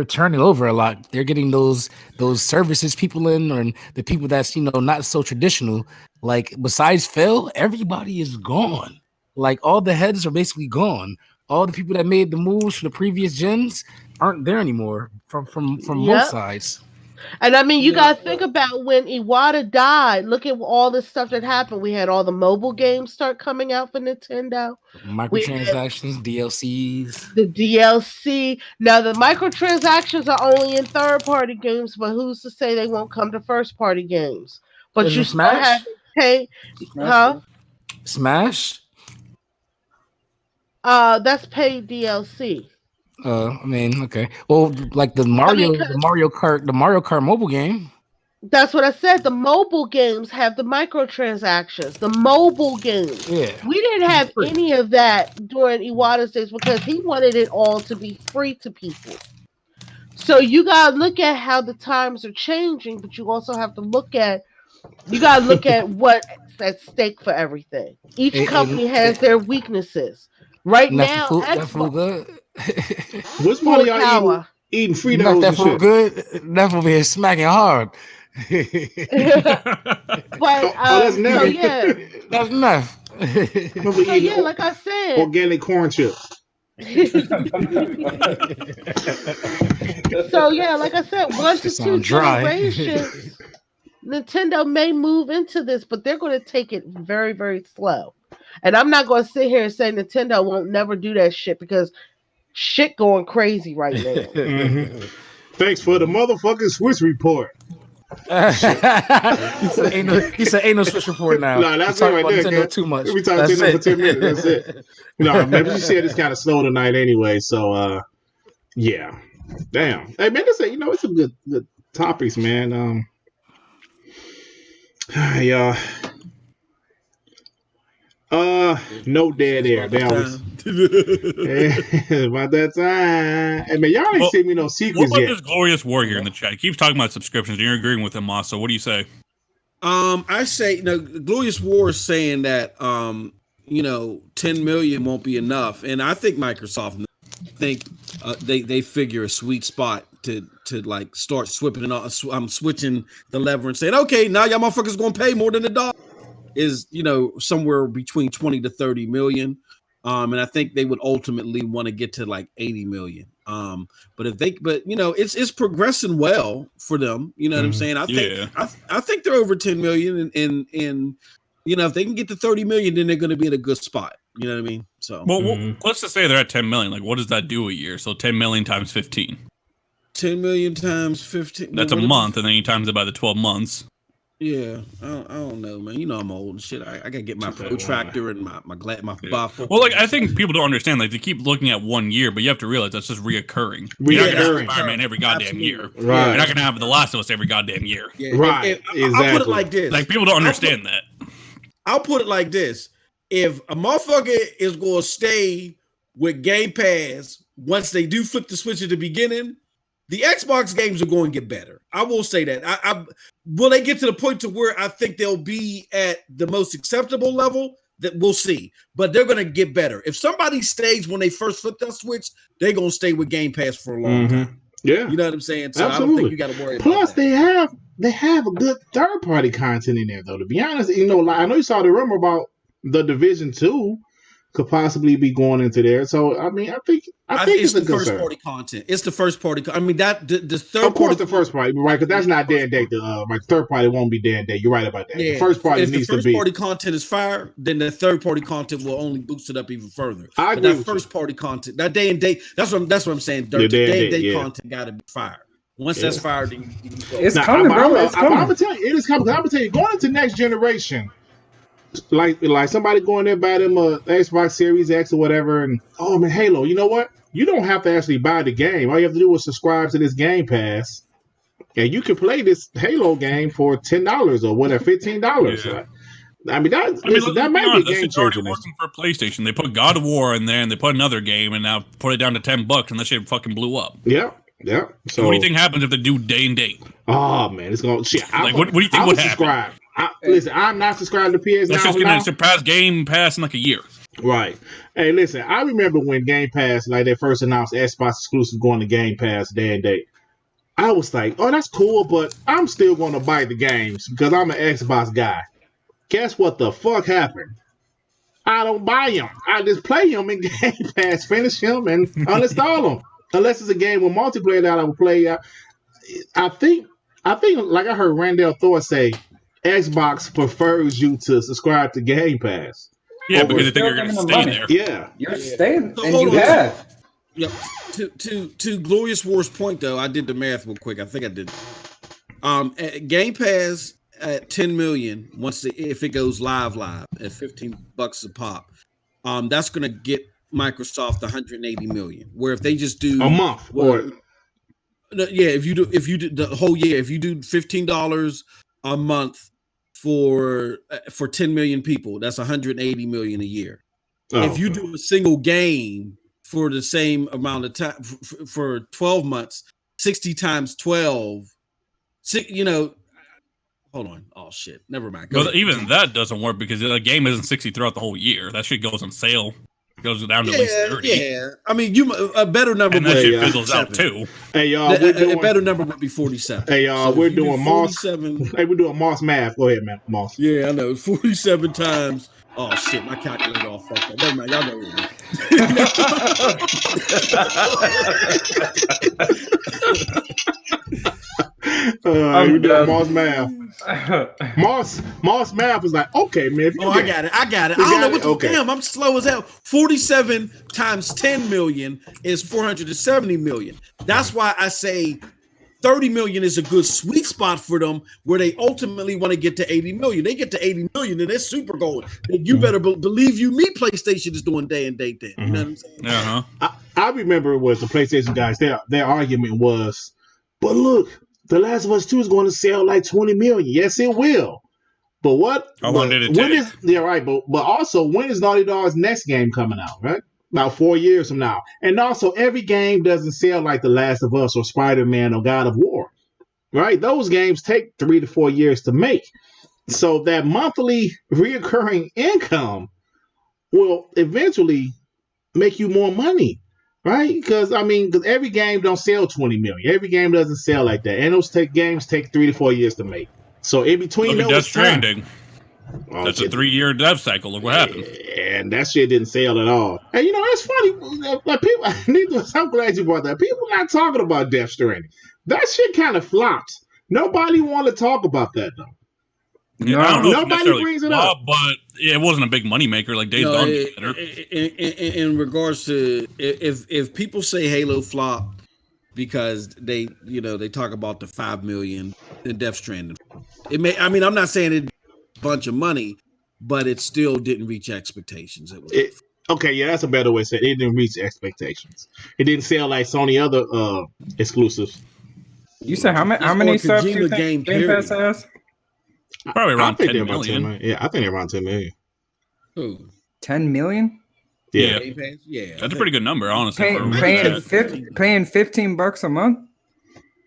turning over a lot. They're getting those services people in, or the people that's not so traditional. Like besides Phil, everybody is gone. Like all the heads are basically gone. All the people that made the moves for the previous gens aren't there anymore from both sides. And I mean, you got to think about when Iwata died. Look at all this stuff that happened. We had all the mobile games start coming out for Nintendo. Microtransactions, DLCs. The DLC. Now, the microtransactions are only in third-party games, but who's to say they won't come to first-party games? But you still have to pay. Huh? Smash? That's paid DLC. I mean, okay. Well, like the Mario Kart mobile game. That's what I said. The mobile games have the microtransactions. The mobile games. Yeah. We didn't have any of that during Iwata's days because he wanted it all to be free to people. So you gotta look at how the times are changing, but you also have to look at what's at stake for everything. Each company has their weaknesses. Right now, Xbox. What's one of y'all eating Fritos and shit? Good. That food is smacking hard. But that's enough. So yeah, that's enough. So yeah, like I said, organic corn chips. So yeah, like I said, 1 to 2 generations, Nintendo may move into this, but they're going to take it very, very slow. And I'm not going to sit here and say Nintendo won't never do that shit because shit going crazy right now. Mm-hmm. Thanks for the motherfucking Switch report. He said ain't no Switch report now. No, that's it right there. Nintendo too much. We talked Nintendo for 10 minutes. That's it. Maybe she said it's kind of slow tonight anyway. So, yeah. Damn. Hey, man, it's some good topics, man. Yeah. No dead air. That was about that time. Hey man, y'all ain't seen me no secrets yet. What yet. about this Glorious Warrior in the chat? He keeps talking about subscriptions, and you're agreeing with him, Moss. So what do you say? I say Glorious War is saying that 10 million won't be enough, and I think Microsoft think they figure a sweet spot to like start switching the lever and saying, okay, now y'all motherfuckers gonna pay more than $1 is somewhere between 20 to 30 million. And I think they would ultimately want to get to like 80 million. But it's progressing well for them. You know what I'm saying? I think they're over 10 million, and if they can get to 30 million, then they're going to be in a good spot. You know what I mean? So, let's just say they're at 10 million. Like, what does that do a year? So 10 million times 15. 10 million times 15. That's a month, and then you times it by the 12 months. Yeah, I don't know, man. I'm old and shit. I gotta get my protractor and my buffer. Well, like, I think people don't understand. Like, they keep looking at 1 year, but you have to realize that's just reoccurring. You're not gonna have Spider-Man every goddamn year. Right. You're not gonna have The Last of Us every goddamn year. Yeah. Right. Exactly. I'll put it like this. Like, people don't understand that. I'll put it like this. If a motherfucker is gonna stay with Game Pass once they do flip the switch at the beginning, the Xbox games are going to get better. I will say that. Will they get to the point to where I think they'll be at the most acceptable level? That we'll see. But they're going to get better. If somebody stays when they first flip that switch, they're going to stay with Game Pass for a long time. Yeah. You know what I'm saying? So Absolutely. I don't think you got to worry about Plus, that. they have a good third-party content in there, though. To be honest, I know you saw the rumor about the Division 2 could possibly be going into there. So I mean, I think it's the first party content. It's the first party. I mean, that the third. Of course, the first party, right? Because that's not day and date. The third party won't be day and date. You're right about that. Yeah. The first party needs to be. If the first party content is fire, then the third party content will only boost it up even further. I agree. That first party content, that day and date, that's what I'm saying. The day and date content got to be fired. Once that's fired, then it's coming, bro. It's coming. I'm gonna tell you, it is coming. I'm gonna tell you, going into next generation. Like somebody going there buy them a Xbox Series X or whatever, and oh man, Halo. You know what? You don't have to actually buy the game. All you have to do is subscribe to this Game Pass, and you can play this Halo game for $10 or whatever, $15. Yeah. I mean, that might be a game changer. Working for PlayStation, they put God of War in there, and they put another game, and now put it down to $10, and that shit fucking blew up. Yeah. So what do you think happens if they do day and date? Oh man, it's gonna shit. What do you think would happen? Listen, I'm not subscribed to PS5. That's just gonna surpass Game Pass in like a year. Right. Hey, listen, I remember when Game Pass, like they first announced Xbox exclusive going to Game Pass day and date. I was like, oh, that's cool, but I'm still going to buy the games because I'm an Xbox guy. Guess what the fuck happened? I don't buy them. I just play them in Game Pass, finish them, and uninstall them. Unless it's a game with multiplayer that I will play. I think, like I heard Randall Thor say, Xbox prefers you to subscribe to Game Pass. Yeah, because they think you're going to stay there. Yeah, you're staying, and you have. Yeah. To Glorious War's point, though, I did the math real quick. I think I did. Game Pass at 10 million if it goes live at $15 a pop, that's going to get Microsoft 180 million. Where if they just do a month, if you do the whole year, if you do $15 a month for 10 million people, that's 180 million a year. If you do a single game for the same amount of time for 12 months, 60 times 12, hold on. Oh shit. Never mind. Well, even that doesn't work because the game isn't 60 throughout the whole year. That shit goes on sale. It goes down to at least 30. Yeah. I mean, a better number and that shit fizzles out too. Hey y'all, a better number would be 47. Hey y'all, we're doing Moss. Hey, we're doing Moss math. Go ahead, man. Moss. Yeah, I know. 47 times. Oh shit, my calculator all fucked up. Never mind, y'all know what we're doing Moss math. Moss math is like, okay, man. I got it. I don't know what the damn. I'm slow as hell. 47 times 10 million is 470 million. That's why I say 30 million is a good sweet spot for them where they ultimately want to get to 80 million. They get to 80 million and they're super gold. And you better believe PlayStation is doing day and date then. You know what I'm saying? Uh-huh. I remember it was the PlayStation guys, their argument was, but look, The Last of Us 2 is going to sell like 20 million. Yes, it will. But what? How long did it take? Right. But also, when is Naughty Dog's next game coming out, right? About 4 years from now. And also, every game doesn't sell like The Last of Us or Spider-Man or God of War, right? Those games take 3 to 4 years to make. So that monthly reoccurring income will eventually make you more money, right? Because every game don't sell 20 million. Every game doesn't sell like that, and those games take 3 to 4 years to make. So in between those, Death Stranding. That's a 3-year dev cycle. Look what happened. And that shit didn't sell at all. And it's funny. Like people, I'm glad you brought that. People not talking about Death Stranding. That shit kind of flopped. Nobody want to talk about that though. Yeah, I don't know nobody brings it up, but it wasn't a big moneymaker like Days Gone. In regards to if people say Halo flopped because they talk about the 5 million in Death Stranding, it may. I mean, I'm not saying it a bunch of money, but it still didn't reach expectations. Okay, yeah, that's a better way to say it. It didn't reach expectations. It didn't sell like Sony other exclusives. You said how many subs you think Game Pass has? Probably around 10 million. Yeah, I think they're around 10 million. Who? 10 million? Yeah. Yeah. That's a pretty good number, honestly. Paying $15 a month?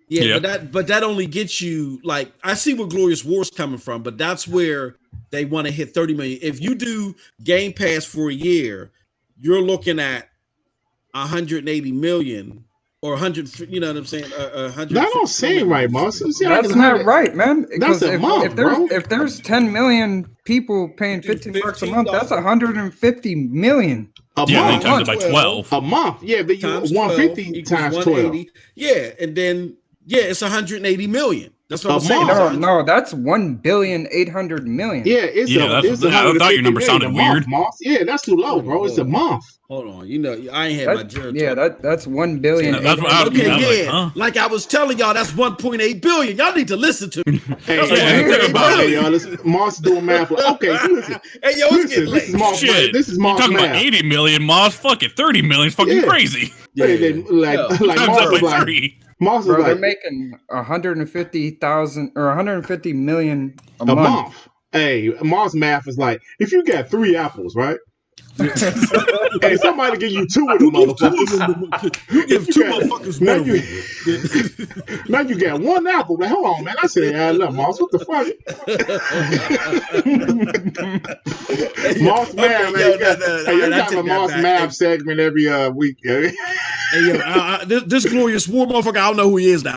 Yeah, but that only gets you, like, I see where Glorious War's coming from, but that's where they want to hit 30 million. If you do Game Pass for a year, you're looking at 180 million. Or 100, you know what I'm saying? 100. That don't seem right, Moss. That's not right, man. That's a month, bro. If there's 10 million people paying $15 a month, that's 150 million. A month. Then times it by 12. A month. Yeah, but you 150 times 12. Yeah, and then it's 180 million. That's what I'm saying. No, that's 1,800,000,000. Yeah, I thought your number sounded weird. Moss. Yeah, that's too low, bro. It's a month. Hold on, I ain't had my journal. Yeah, that's 1 billion. That's what I was okay, yeah. Like I was telling y'all, that's 1.8 billion. Y'all need to listen to me. Hey, y'all, listen. Moss doing math. Okay, listen. Hey, yo, it's getting late. This is Moss talking math. about 80 million, Moss. Fuck it, 30 million is fucking crazy. Like Moss was like 3. Moss was they're making 150,000 or 150 million a month. Hey, Moss math is like if you got 3 apples, right? Hey, somebody give you 2 of them motherfuckers. You give 2 motherfuckers one. Now you got 1 apple. Like, hold on, man. I said, look, Moss, what the fuck? Moss math, man. You got a Moss math segment every week. Hey, this Glorious War motherfucker, I don't know who he is now.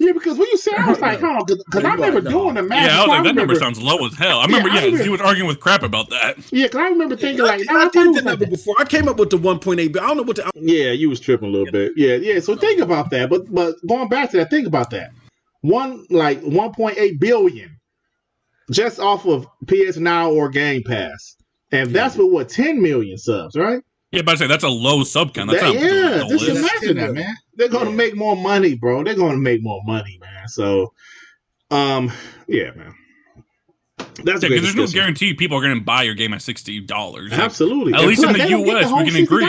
Yeah, because when you said, I was like, hold on, because I remember doing the math. Yeah, I was like, that number sounds low as hell. I remember, he was arguing with crap about that. Yeah, because I remember thinking, I did the number before. I came up with the 1.8, but I don't know what the... Yeah, you was tripping a little bit. Yeah, so think about that. But going back to that, think about that. 1.8 billion just off of PS Now or Game Pass. And that's what 10 million subs, right? Yeah, but I say that's a low sub count. Just imagine that, man. They're gonna make more money, bro. They're gonna make more money, man. So, yeah, man. That's because there's no guarantee people are gonna buy your game at $60. Absolutely. At least in the US, we can agree.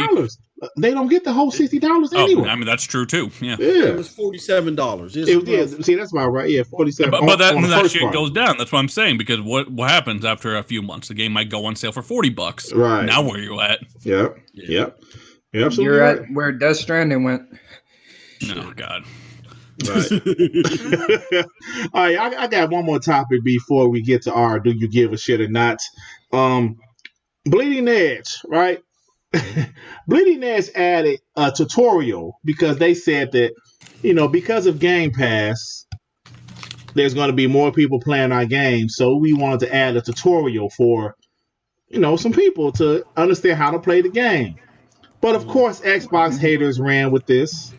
They don't get the whole $60 anyway. I mean, that's true too. Yeah. It was $47. See, that's about right. Yeah, 47. But that shit goes down. That's what I'm saying. Because what happens after a few months? The game might go on sale for $40. Right. Now where you at? Yep. You're absolutely You're at where Death Stranding went. Oh God. Right. All right, I got one more topic before we get to our do you give a shit or not. Bleeding Edge, right? Bleeding Edge added a tutorial because they said that, because of Game Pass, there's going to be more people playing our game. So we wanted to add a tutorial for, some people to understand how to play the game. But of course, Xbox haters ran with this.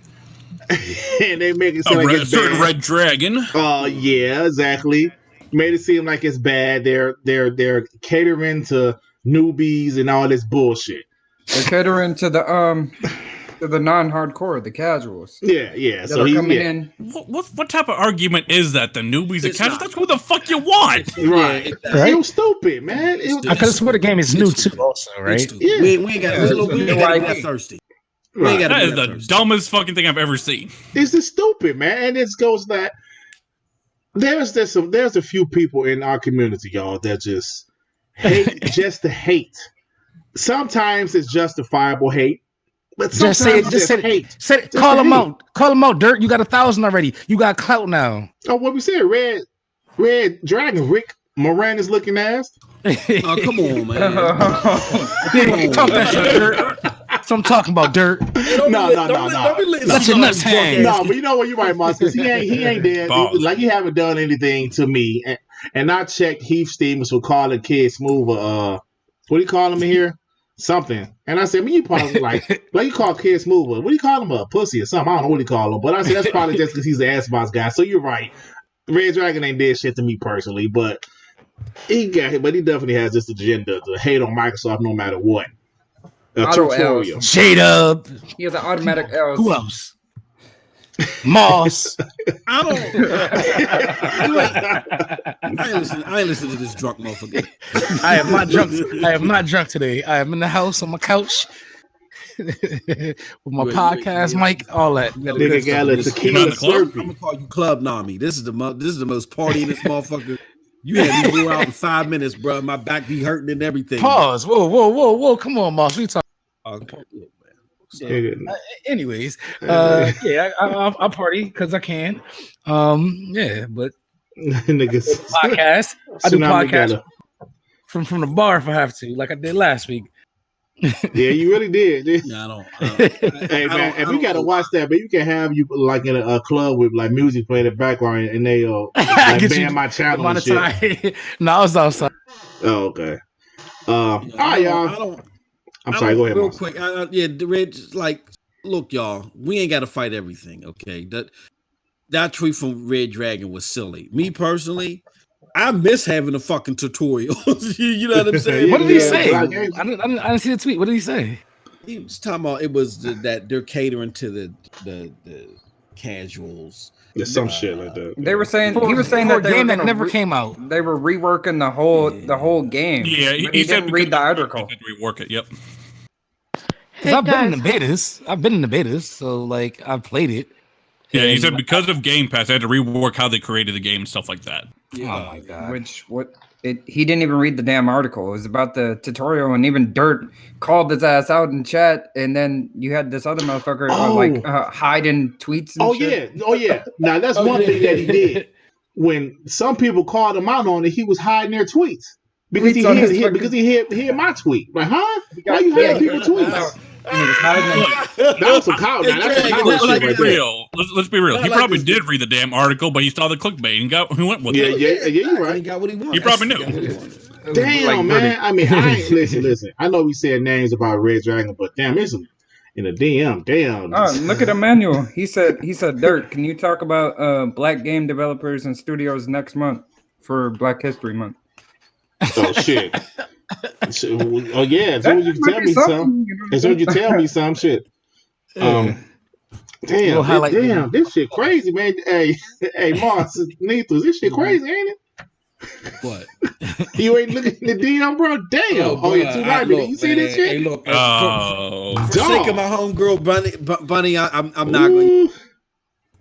And they make it seem like it's bad. Red Dragon. Yeah, exactly. Made it seem like it's bad. They're catering to newbies and all this bullshit. They're catering to the non-hardcore, the casuals. Yeah. So he's coming in. What type of argument is the newbies, the casuals? That's who the fuck you want, right? It was stupid, man. Because that's where the game is new too, also, right? Yeah, we ain't got that thirsty. Right. That is the dumbest fucking thing I've ever seen. It's just stupid, man. And it goes that there's a few people in our community, y'all, that just hate just to hate. Sometimes it's justifiable hate, but sometimes just say it. Hate. Say it. Call them out. Call them out, Dirt. You got 1,000 already. You got clout now. Oh, what we said, Red Dragon, Rick. Miranda's looking ass. Oh, come on, man. Talk that shit, Dirt. So I'm talking about Dirt. No. Let your nuts hang. No, but you know what? You're right, Moss, because he ain't dead. Like, he haven't done anything to me. And I checked Heath Stevens for calling Kid Smooth what do you call him in here? Something. And I said, you probably like you call Kid Smooth, what do you call him, a pussy or something? I don't know what you call him. But I said, that's probably just because he's the Xbox guy. So you're right. Red Dragon ain't did shit to me personally, but he definitely has this agenda to hate on Microsoft no matter what. Tutorial. J-Dub. He has an automatic L. Who else? Moss. I ain't listen to this drunk motherfucker. I am not drunk. I am not drunk today. I am in the house on my couch with my podcast mic, all that. Nigga got a tequila Slurpee. I'm gonna call you Club Nami. This is the most party in this motherfucker. You had me go out in 5 minutes, bro. My back be hurting and everything. Pause. Whoa. Come on, Moss. We talking. So, anyways, I party because I can. But niggas podcast. I do podcast from the bar if I have to, like I did last week. Yeah, you really did. Yeah, I don't. Hey man, if we gotta watch that, but you can have you like in a club with like music playing in the background, and they like ban my channel and shit. No, I was outside. Oh, okay. All right, y'all. I'm sorry. Go ahead. Real quick. The Red. Like, look, y'all. We ain't got to fight everything. Okay. That tweet from Red Dragon was silly. Me personally, I miss having a fucking tutorial. You know what I'm saying? What did he say? I didn't see the tweet. What did he say? He was talking about it was that they're catering to the casuals. Yeah, some shit like that. They were saying he was saying that a game that never came out. They were reworking the whole game. Yeah, he didn't read the article. Rework it. Yep. Hey, I've been in the betas, so like I've played it. Yeah, he said because of Game Pass, they had to rework how they created the game and stuff like that. Yeah. Oh my god! He didn't even read the damn article. It was about the tutorial, and even Dirt called his ass out in chat. And then you had this other motherfucker hiding tweets. And shit. Yeah. Now that's one thing that he did. When some people called him out on it, he was hiding their tweets because he hit my tweet. Like, huh? Why you hiding people's tweets? That was some cow. Let's be real. He probably did read the damn article, but he saw the clickbait and he went with it. Yeah, you're right. He got what he wanted. He probably knew. Damn, man. I mean, I ain't listen. I know we said names about Red Dragon, but damn, it's in a DM. Damn. Oh, look at Emmanuel. He said, Dirt, can you talk about black game developers and studios next month for Black History Month? Oh shit. Oh yeah, as soon as you tell me something, shit. Damn, this shit crazy, man. Hey, Moss, Nethus, this shit crazy, ain't it? What? You ain't looking at the DM, bro? Damn. Oh yeah, 290. You see this shit? Hey, look. For sake of my homegirl, Bunny, I'm not going.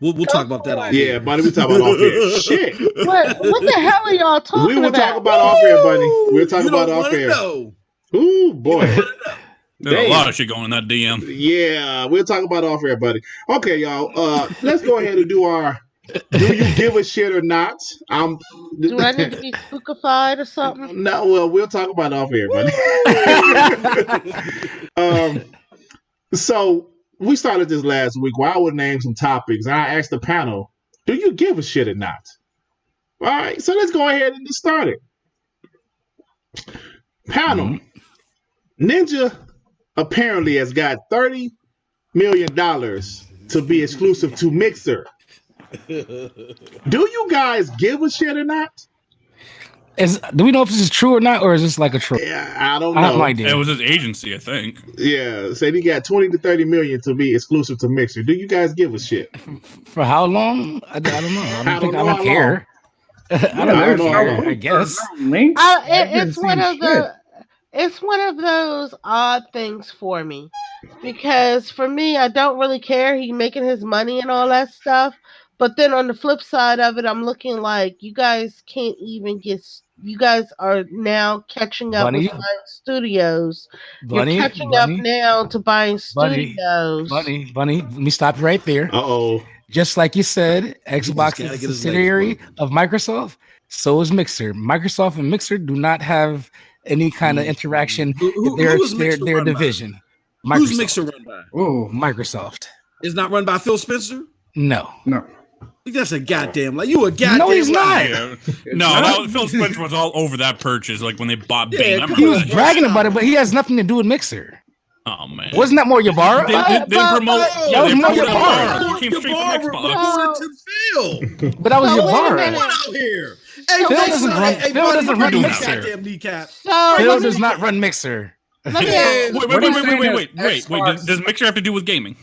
We'll talk about that off air. Yeah, Bunny, we talk about off air. Shit. What the hell are y'all talking about? We will talk about off air, Bunny. We'll talk about off air. Ooh, boy. There's a lot of shit going in that DM. Yeah, we'll talk about off air, buddy. Okay, y'all. Let's go ahead and do our do you give a shit or not? Do I need to be spookified or something? No, well, we'll talk about off air, buddy. So we started this last week where I would name some topics, and I asked the panel, do you give a shit or not? All right, so let's go ahead and get started. Panel, Ninja apparently has got $30 million to be exclusive to Mixer. Do you guys give a shit or not? Do we know if this is true or not, or is this like a troll? Yeah, I don't know. I have no idea. It was his agency, I think. Yeah, said he got 20 to 30 million to be exclusive to Mixer. Do you guys give a shit? For how long? I don't know. I don't care. I don't know. I guess. It's one of those odd things for me, because for me, I don't really care. He's making his money and all that stuff. But then on the flip side of it, I'm looking like you guys can't even get. You guys are now catching up with buying studios. You're catching up now to buying studios. Bunny, let me stop you right there. Uh-oh. Just like you said, Xbox is a subsidiary of Microsoft. So is Mixer. Microsoft and Mixer do not have any kind of interaction. They're division. Who's Mixer run by? Oh, Microsoft. It's not run by Phil Spencer? No. That's a goddamn like you a goddamn. No, he's not. Yeah. No, Phil Spencer was all over that purchase, like when they bought Bing. He was bragging about it, but he has nothing to do with Mixer. Oh man, wasn't that more Ybarra? They promote. That was more Ybarra. But that was Ybarra. Phil doesn't run Mixer. Phil does not run Mixer. Wait. Does Mixer have to do with gaming?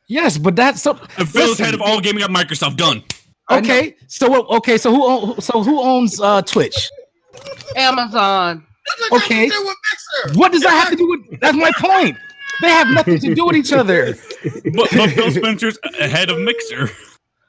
Yes, but that's so. Phil's head of all gaming at Microsoft. Done. Okay, so who owns Twitch? Amazon. Okay. What does that have to do with? That's my point. They have nothing to do with each other. But Phil Spencer's head of Mixer.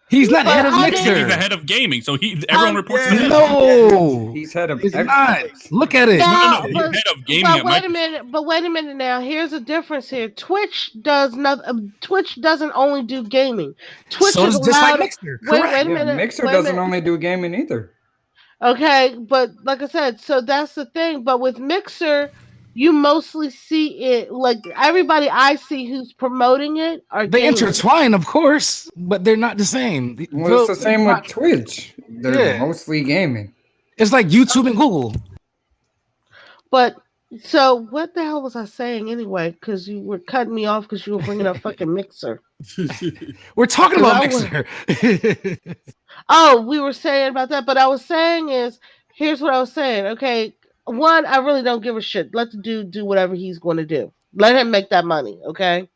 He's not head of Mixer. He's the head of gaming, so everyone reports to him. No, he's head of. He's not. Look at it. No. He's head of gaming. But wait a minute. Now, here's a difference here. Twitch does not. Twitch doesn't only do gaming. Twitch so is just like Mixer. Wait a minute. Mixer doesn't only do gaming either. Okay, but like I said, so that's the thing. But with Mixer, you mostly see it like everybody I see who's promoting it are they gamers. Intertwine, of course, but they're not the same. Well, it's the same with Twitch. They're mostly gaming. It's like YouTube and Google. But so what the hell was I saying anyway? Because you were cutting me off because you were bringing up fucking Mixer. We're talking about Mixer. Oh, we were saying about that, but I was saying here's what I was saying. Okay, one, I really don't give a shit. Let the dude do whatever he's going to do. Let him make that money, okay?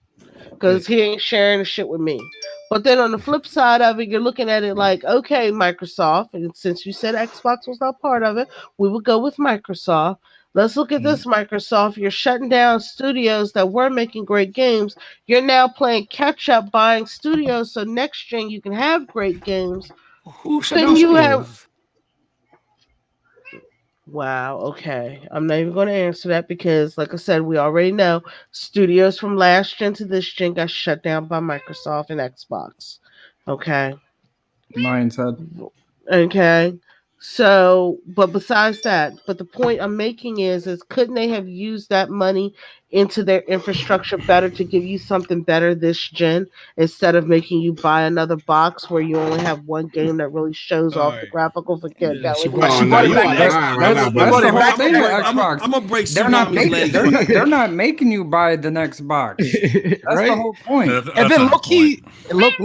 Because he ain't sharing the shit with me. But then on the flip side of it, you're looking at it like, okay, Microsoft, and since you said Xbox was not part of it, we would go with Microsoft. Let's look at this, Microsoft. You're shutting down studios that were making great games. You're now playing catch up, buying studios, so next gen you can have great games. Who shut down studios? Wow, okay. I'm not even going to answer that because, like I said, we already know studios from last gen to this gen got shut down by Microsoft and Xbox. Okay. Mine's head. Okay. So, but besides that, but the point I'm making is couldn't they have used that money into their infrastructure better to give you something better this gen instead of making you buy another box where you only have one game that really shows off the graphical fidelity? I'm gonna break. They're not making you buy the next box. That's right? the whole point. And then low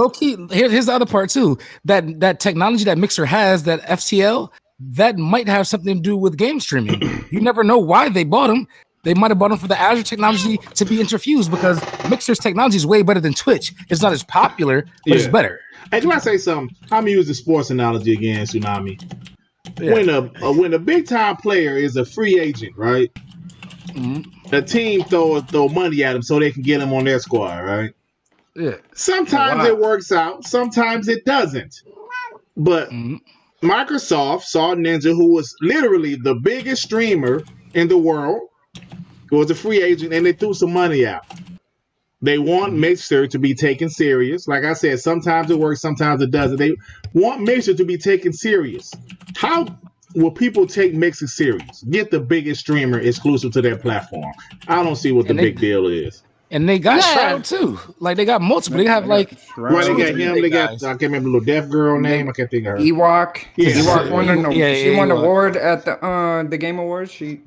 key. Here's the other part too. That technology that Mixer has, that FTL, that might have something to do with game streaming. You never know why they bought them. They might have bought them for the Azure technology to be infused because Mixer's technology is way better than Twitch. It's not as popular, but it's better. I just want to say something. I'm gonna use the sports analogy again, Tsunami. Yeah. When a big time player is a free agent, right? Mm-hmm. The team throw money at him so they can get him on their squad, right? Yeah. Sometimes it works out, sometimes it doesn't. But Microsoft saw Ninja, who was literally the biggest streamer in the world, was a free agent, and they threw some money out. They want Mixer to be taken serious. Like I said, sometimes it works, sometimes it doesn't. They want Mixer to be taken serious. How will people take Mixer serious? Get the biggest streamer exclusive to their platform. I don't see what the big deal is. And they got Shroud too. Like they got multiple. They have like right. They got him. They got I can't remember the little deaf girl name. I can't think of her. Ewok. Yeah. Ewok won. She won an award at the Game Awards. She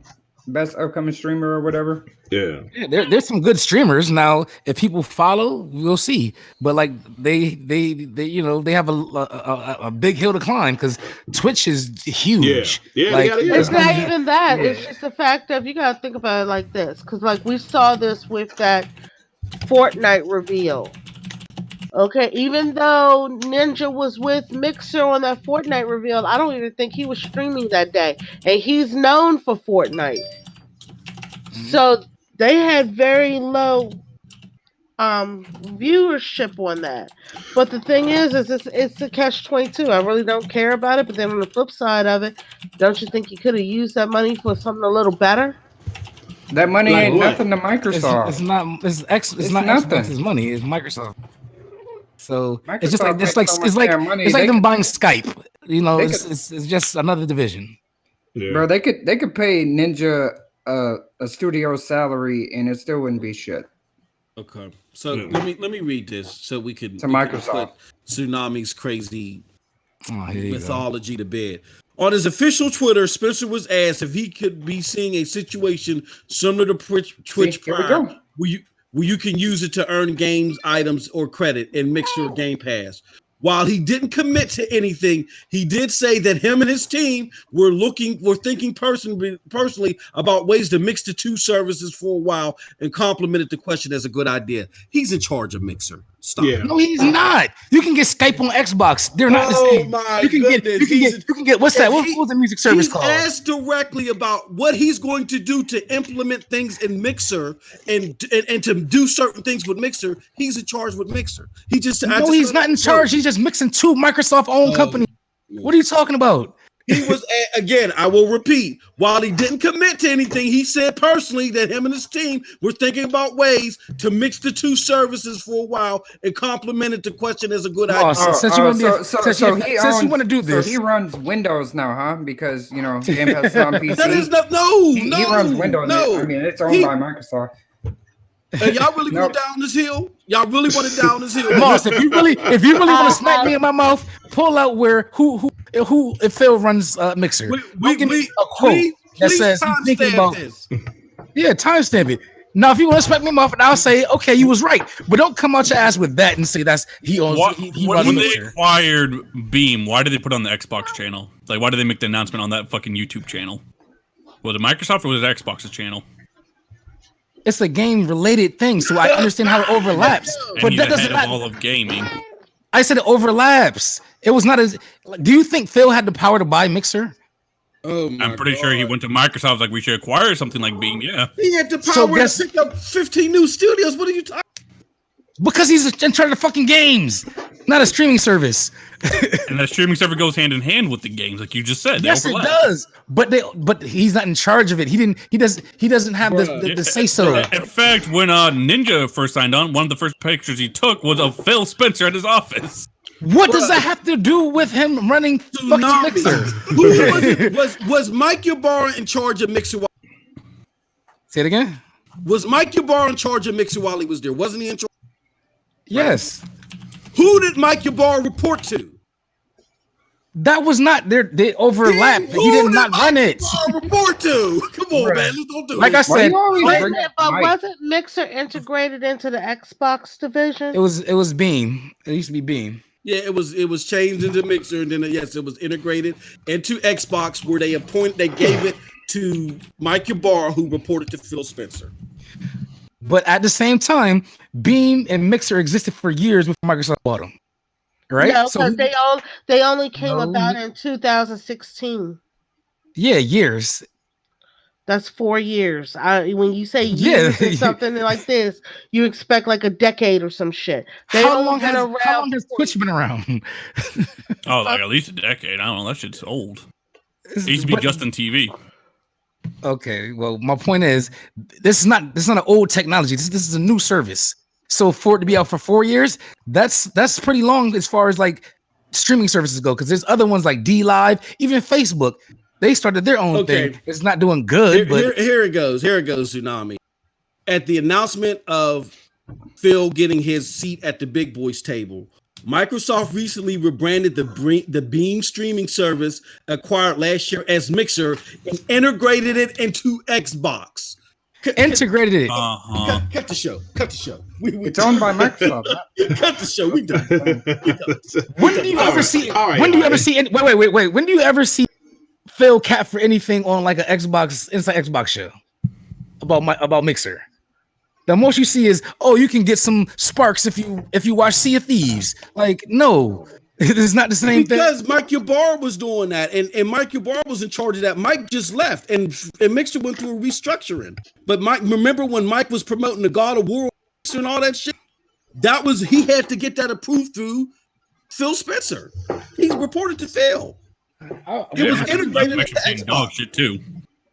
best upcoming streamer or whatever. Yeah. There's some good streamers now. If people follow, we'll see. But like they have a big hill to climb because Twitch is huge. Yeah. Like, it's not even that. Yeah. It's just the fact of you gotta think about it like this. Because like we saw this with that Fortnite reveal. Okay, even though Ninja was with Mixer on that Fortnite reveal, I don't even think he was streaming that day. And he's known for Fortnite. So they had very low viewership on that. But the thing is it's a catch-22. I really don't care about it. But then on the flip side of it, don't you think you could have used that money for something a little better? That money ain't nothing to Microsoft. It's not Xbox's money. It's Microsoft. So Microsoft it's just like them buying Skype. You know, it's just another division. Yeah. Bro, they could pay Ninja a studio salary and it still wouldn't be shit. Okay, so let me read this so we could Microsoft put Tsunami's crazy mythology to bed. On his official Twitter, Spencer was asked if he could be seeing a situation similar to Twitch Prime, where you can use it to earn games, items, or credit in Mixer or Game Pass. While he didn't commit to anything, he did say that him and his team were thinking personally about ways to mix the two services for a while and complimented the question as a good idea. He's in charge of Mixer. Stop. Yeah. No, he's not. You can get Skype on Xbox. They're not the same. You can get what's that? What's the music service called? He's asked directly about what he's going to do to implement things in Mixer and to do certain things with Mixer. He's in charge with Mixer. He's not in charge. He's just mixing two Microsoft-owned companies. What are you talking about? He was, again, I will repeat, while he didn't commit to anything, he said personally that him and his team were thinking about ways to mix the two services for a while and complimented the question as a good idea. Since you want to do this. So he runs Windows now, huh? Because, Game Pass is on PC. That is he runs Windows. I mean, it's owned by Microsoft. Y'all really go down this hill? Y'all really want it down this hill? Moss, if you really want to smack me in my mouth, pull out who Phil runs Mixer. We give me a quote that says he's thinking about this. Yeah, timestamp it. Now, if you want to smack me in my mouth, I'll say, okay, you was right, but don't come out your ass with that and say that's he owns. When they acquired Beam, why did they put it on the Xbox channel? Like, why did they make the announcement on that fucking YouTube channel? Was it Microsoft or was it Xbox's channel? It's a game-related thing, so I understand how it overlaps. But that doesn't matter. All of gaming. I said it overlaps. It was not as. Do you think Phil had the power to buy Mixer? I'm pretty sure he went to Microsoft like we should acquire something like Beam. Yeah, he had the power to pick up 15 new studios. What are you talking? Because he's in charge of fucking games, not a streaming service. And that streaming server goes hand in hand with the games, like you just said. Yes, it does. But he's not in charge of it. He doesn't have the say so. In fact, when Ninja first signed on, one of the first pictures he took was of Phil Spencer at his office. What does that have to do with him running fucking Mixer? Was Mike Ybarra in charge of Mixer? Say it again. Was Mike Ybarra in charge of Mixer while he was there? Wasn't he in charge? Yes. Who did Mike Ybarra report to? That was not there. They overlapped. He did not run it. Report to? Come on, man. Let's don't do it. Like I said, wasn't Mixer integrated into the Xbox division? It was Beam. It used to be Beam. Yeah, it was changed into Mixer, and then it was integrated into Xbox, where they gave it to Mike Ybarra, who reported to Phil Spencer. But at the same time, Beam and Mixer existed for years before Microsoft bought them. Right? No, because they only came about in 2016. Yeah, years. That's 4 years. When you say years or something like this, you expect like a decade or some shit. How long has Twitch been around? Like at least a decade. I don't know. That shit's old. It used to be Justin TV. Okay, well, my point is, this is not an old technology. This is a new service. So for it to be out for 4 years, that's pretty long as far as like streaming services go. Because there's other ones like D Live, even Facebook. They started their own thing. It's not doing good. Here it goes. Here it goes, Tsunami. At the announcement of Phil getting his seat at the big boys table, Microsoft recently rebranded the Beam streaming service acquired last year as Mixer and integrated it into Xbox. Integrated it. Cut the show. It's owned by Microsoft. Cut the show. We done. When do you ever see? When do you ever see? Wait. When do you ever see Phil cap for anything on like an Xbox inside Xbox show about Mixer? The most you see is, you can get some sparks if you watch Sea of Thieves. Like, no, it's not the same thing. Because Mike Ybarra was doing that, and Mike Ybarra was in charge of that. Mike just left, and Mixer went through a restructuring. But Mike, remember when Mike was promoting the God of War and all that shit? He had to get that approved through Phil Spencer. He reported to Phil. It was integrated into Xbox. Dog shit too.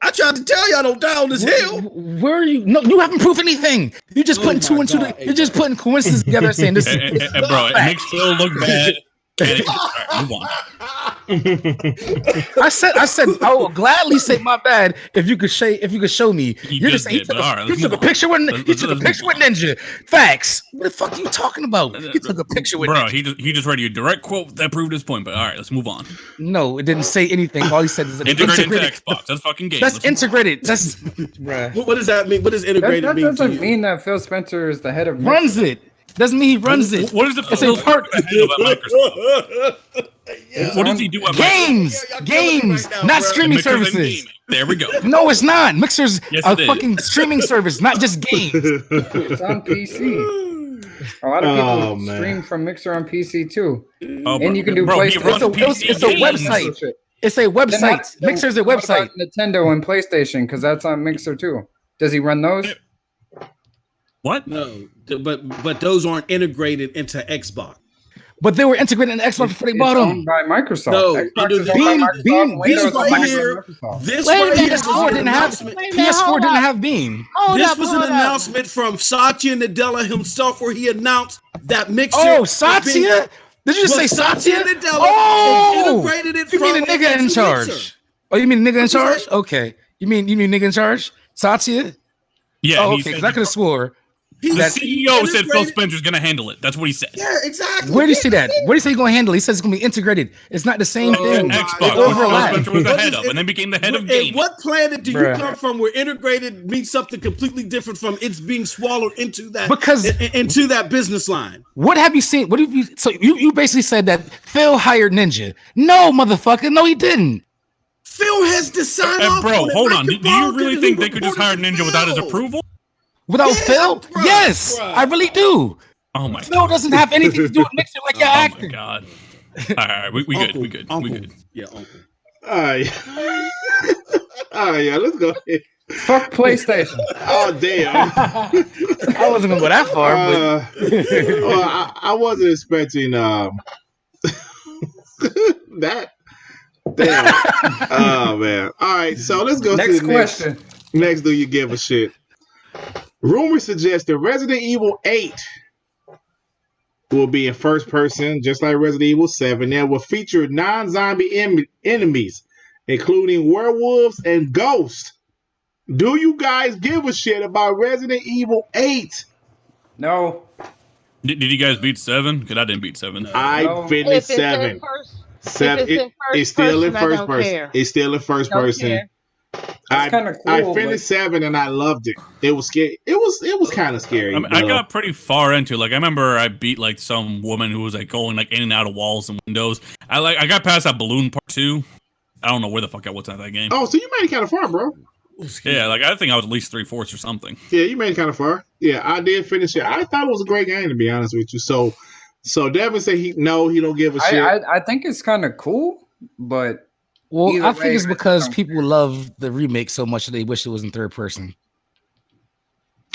I tried to tell you I don't die on this hill. Where are you? No, you haven't proved anything. You're just putting two and two. You're just putting coincidences together, saying this. Bro, it makes Phil look bad. Move on. I said, I will gladly say my bad if you could show me. You're just saying he took a picture with Ninja. Facts. What the fuck are you talking about? He took a picture with Ninja. He just read you a direct quote that proved his point. But all right, let's move on. No, it didn't say anything. All he said is integrated into Xbox. That's fucking game. That's integrated. That's bruh. What does that mean? What does integrated mean? That doesn't mean that Phil Spencer is the head of runs it. Doesn't mean he runs it. What is the It's a part at Microsoft? What does he do at games? Games, right now, not bro. streaming Mixers and services. gaming. There we go. No, it's not. Mixer's Yes, a fucking streaming service, not just games. It's on PC. A lot of people stream from Mixer on PC too, and you can do PlayStation. It's a website. It's a website. Mixer's a website. Nintendo and PlayStation, because that's on Mixer too. Does he run those? What? No, but those aren't integrated into Xbox. But they were integrated in Xbox before they bought them. By Microsoft. No, Xbox is owned by Microsoft, Windows right is here. Microsoft. This Wait a right minute, here. PS4 didn't have PS4 didn't have Beam. This was an announcement from Satya Nadella himself, where he announced that Mixer. Oh, Satya? Did you just say Satya? Nadella integrated it. You mean the nigga in charge? Mixer. Oh, you mean the nigga in charge? Okay. You mean nigga in charge? Satya? Yeah. Oh, okay. Because I could have swore. The CEO said Phil Spencer's going to handle it. That's what he said. Yeah, exactly. Where do you see that? Where do you say he's going to handle it? He says it's going to be integrated. It's not the same thing. Xbox. It overlaps. Phil Spencer was the head of, and then became the head of gaming. What planet do you come from where integrated means something completely different from it's being swallowed into that into that business line? What have you seen? What have you? So you basically said that Phil hired Ninja. No, motherfucker. No, he didn't. Phil has decided. Bro, hold on. Do you really think they could just hire Ninja without his approval? Without Phil? Bro, yes, I really do. Oh my Phil doesn't have anything to do with Mixer like you're acting. Oh my god. All right, we good. We good. Uncle. We good. Yeah, uncle. All right. All right, yeah, let's go ahead. Fuck PlayStation. Oh, damn. I wasn't going to go that far, but I wasn't expecting that. Damn. Oh, man. All right, so let's go Next to the question. Next, do you give a shit? Rumors suggest that Resident Evil 8 will be in first person, just like Resident Evil 7. That will feature non-zombie enemies, including werewolves and ghosts. Do you guys give a shit about Resident Evil 8? No. Did you guys beat 7? Because I didn't beat 7. I finished 7. It's still in first person. It's still in first person. Cool, I finished 7 and I loved it. It was scary. It was kind of scary. I mean, I got pretty far into it. Like I remember I beat like some woman who was like going like in and out of walls and windows. I got past that balloon part 2. I don't know where the fuck I was at that game. Oh, so you made it kind of far, bro. Yeah, like I think I was at least 3/4 or something. Yeah, you made it kind of far. Yeah, I did finish it. I thought it was a great game, to be honest with you. So Devin said he don't give a shit. I think it's kind of cool, but I think it's because people love the remake so much that they wish it was in third person.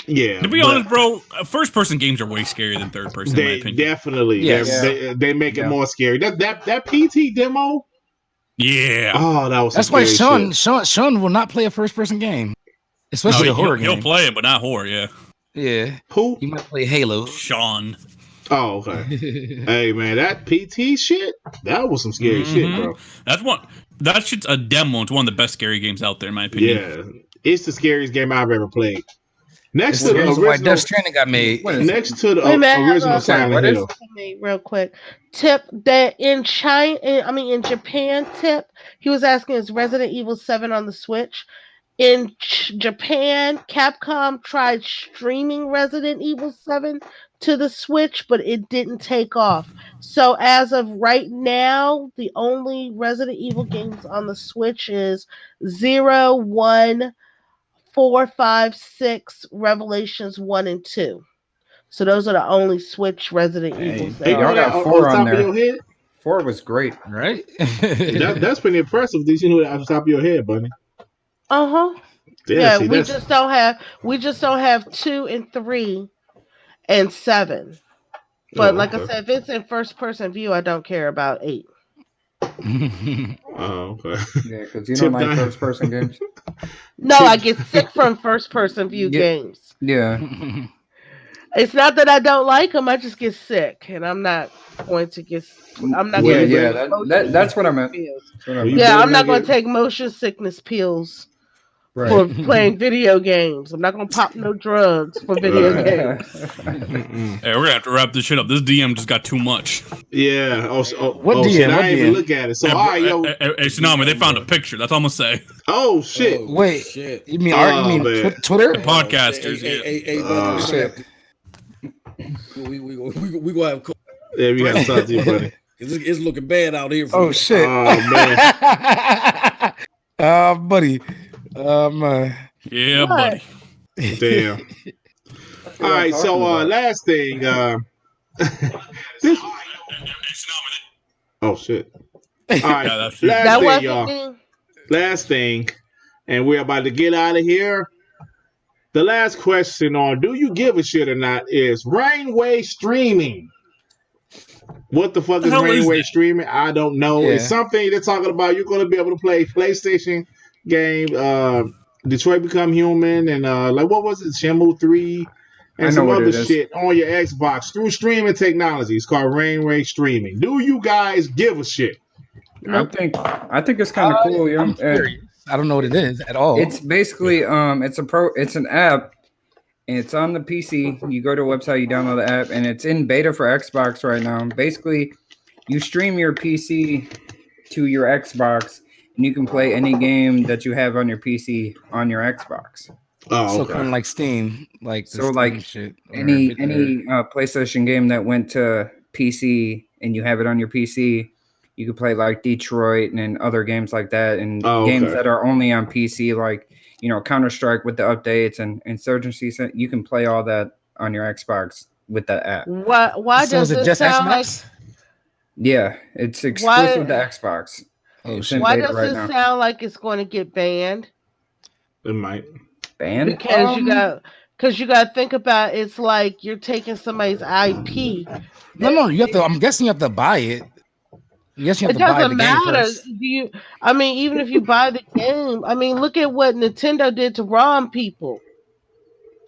Yeah. To be honest, bro, first person games are way scarier than third person. In my opinion. Definitely. Yes. They make it more scary. That PT demo. Yeah. Oh, that was. That's why Sean will not play a first person game, especially a horror game. He'll play it, but not horror. Yeah. Yeah. Who? He might play Halo. Sean. Oh, okay. Hey, man, that PT shit, that was some scary shit, bro. That shit's a demo. It's one of the best scary games out there, in my opinion. Yeah, it's the scariest game I've ever played. Next to the original, why Death Stranding got made. Next to the original Silent Hill. Real quick, Tip that in Japan, Tip he was asking, is Resident Evil 7 on the Switch? In Japan, Capcom tried streaming Resident Evil 7 to the Switch, but it didn't take off. So as of right now, the only Resident Evil games on the Switch is 0, 1, 4, 5, 6, Revelations 1 and 2. So those are the only Switch Resident Evils. Y'all got 4 on there. 4 was great, right? That's pretty impressive. Did you know that off the top of your head, buddy? Yeah, we just don't have 2 and 3 and 7. But like I said, if it's in first person view, I don't care about 8. Oh, okay. Yeah, because you don't like first person games. No, I get sick from first person view games. Yeah. It's not that I don't like them, I just get sick, and I'm not going to get. I'm not Yeah, going to. yeah. That's what I meant. Yeah, I'm not going to take motion sickness pills for playing video games. I'm not going to pop no drugs for video games. Hey, we're gonna have to wrap this shit up. This DM just got too much. Yeah. What shit, DM? I didn't even look at it. So, all right, yo. Hey, Tsunami, they found a picture. That's all I'm gonna say. Oh, shit. Wait. Shit. You mean Twitter? The podcasters. Hey, Oh, shit. We gonna have. Yeah, we gotta talk to you, buddy. It's looking bad out here. Oh, shit. Oh, man. Buddy. Yeah, buddy. Damn. All right, so last thing. This... Oh shit! All right, last thing, y'all. Last thing, and we're about to get out of here. The last question on "Do you give a shit or not?" is Rainway streaming. What the fuck is Rainway streaming? I don't know. Yeah. It's something they're talking about. You're going to be able to play PlayStation game, Detroit Become Human, and like what was it, Shenmue 3, and some other shit on your Xbox through streaming technology. It's called Rainway streaming. Do you guys give a shit? I think it's kind of cool. I don't know what it is at all. It's basically it's an app. And it's on the PC. You go to a website, you download the app, and it's in beta for Xbox right now. Basically, you stream your PC to your Xbox, and you can play any game that you have on your PC on your Xbox. Oh, so kind of like Steam, like so like shit. Any PlayStation game that went to PC and you have it on your PC, you could play like Detroit and other games like that, and games that are only on PC, like Counter-Strike with the updates and Insurgency. You can play all that on your Xbox with that app. Why does it sound like? Yeah, it's exclusive to Xbox. Why does it sound like it's going to get banned? It might. Banned? Because you got to think about it, it's like you're taking somebody's IP. No, you have to. I'm guessing you have to buy it. Yes, you have to buy the game first. Even if you buy the game, look at what Nintendo did to ROM people.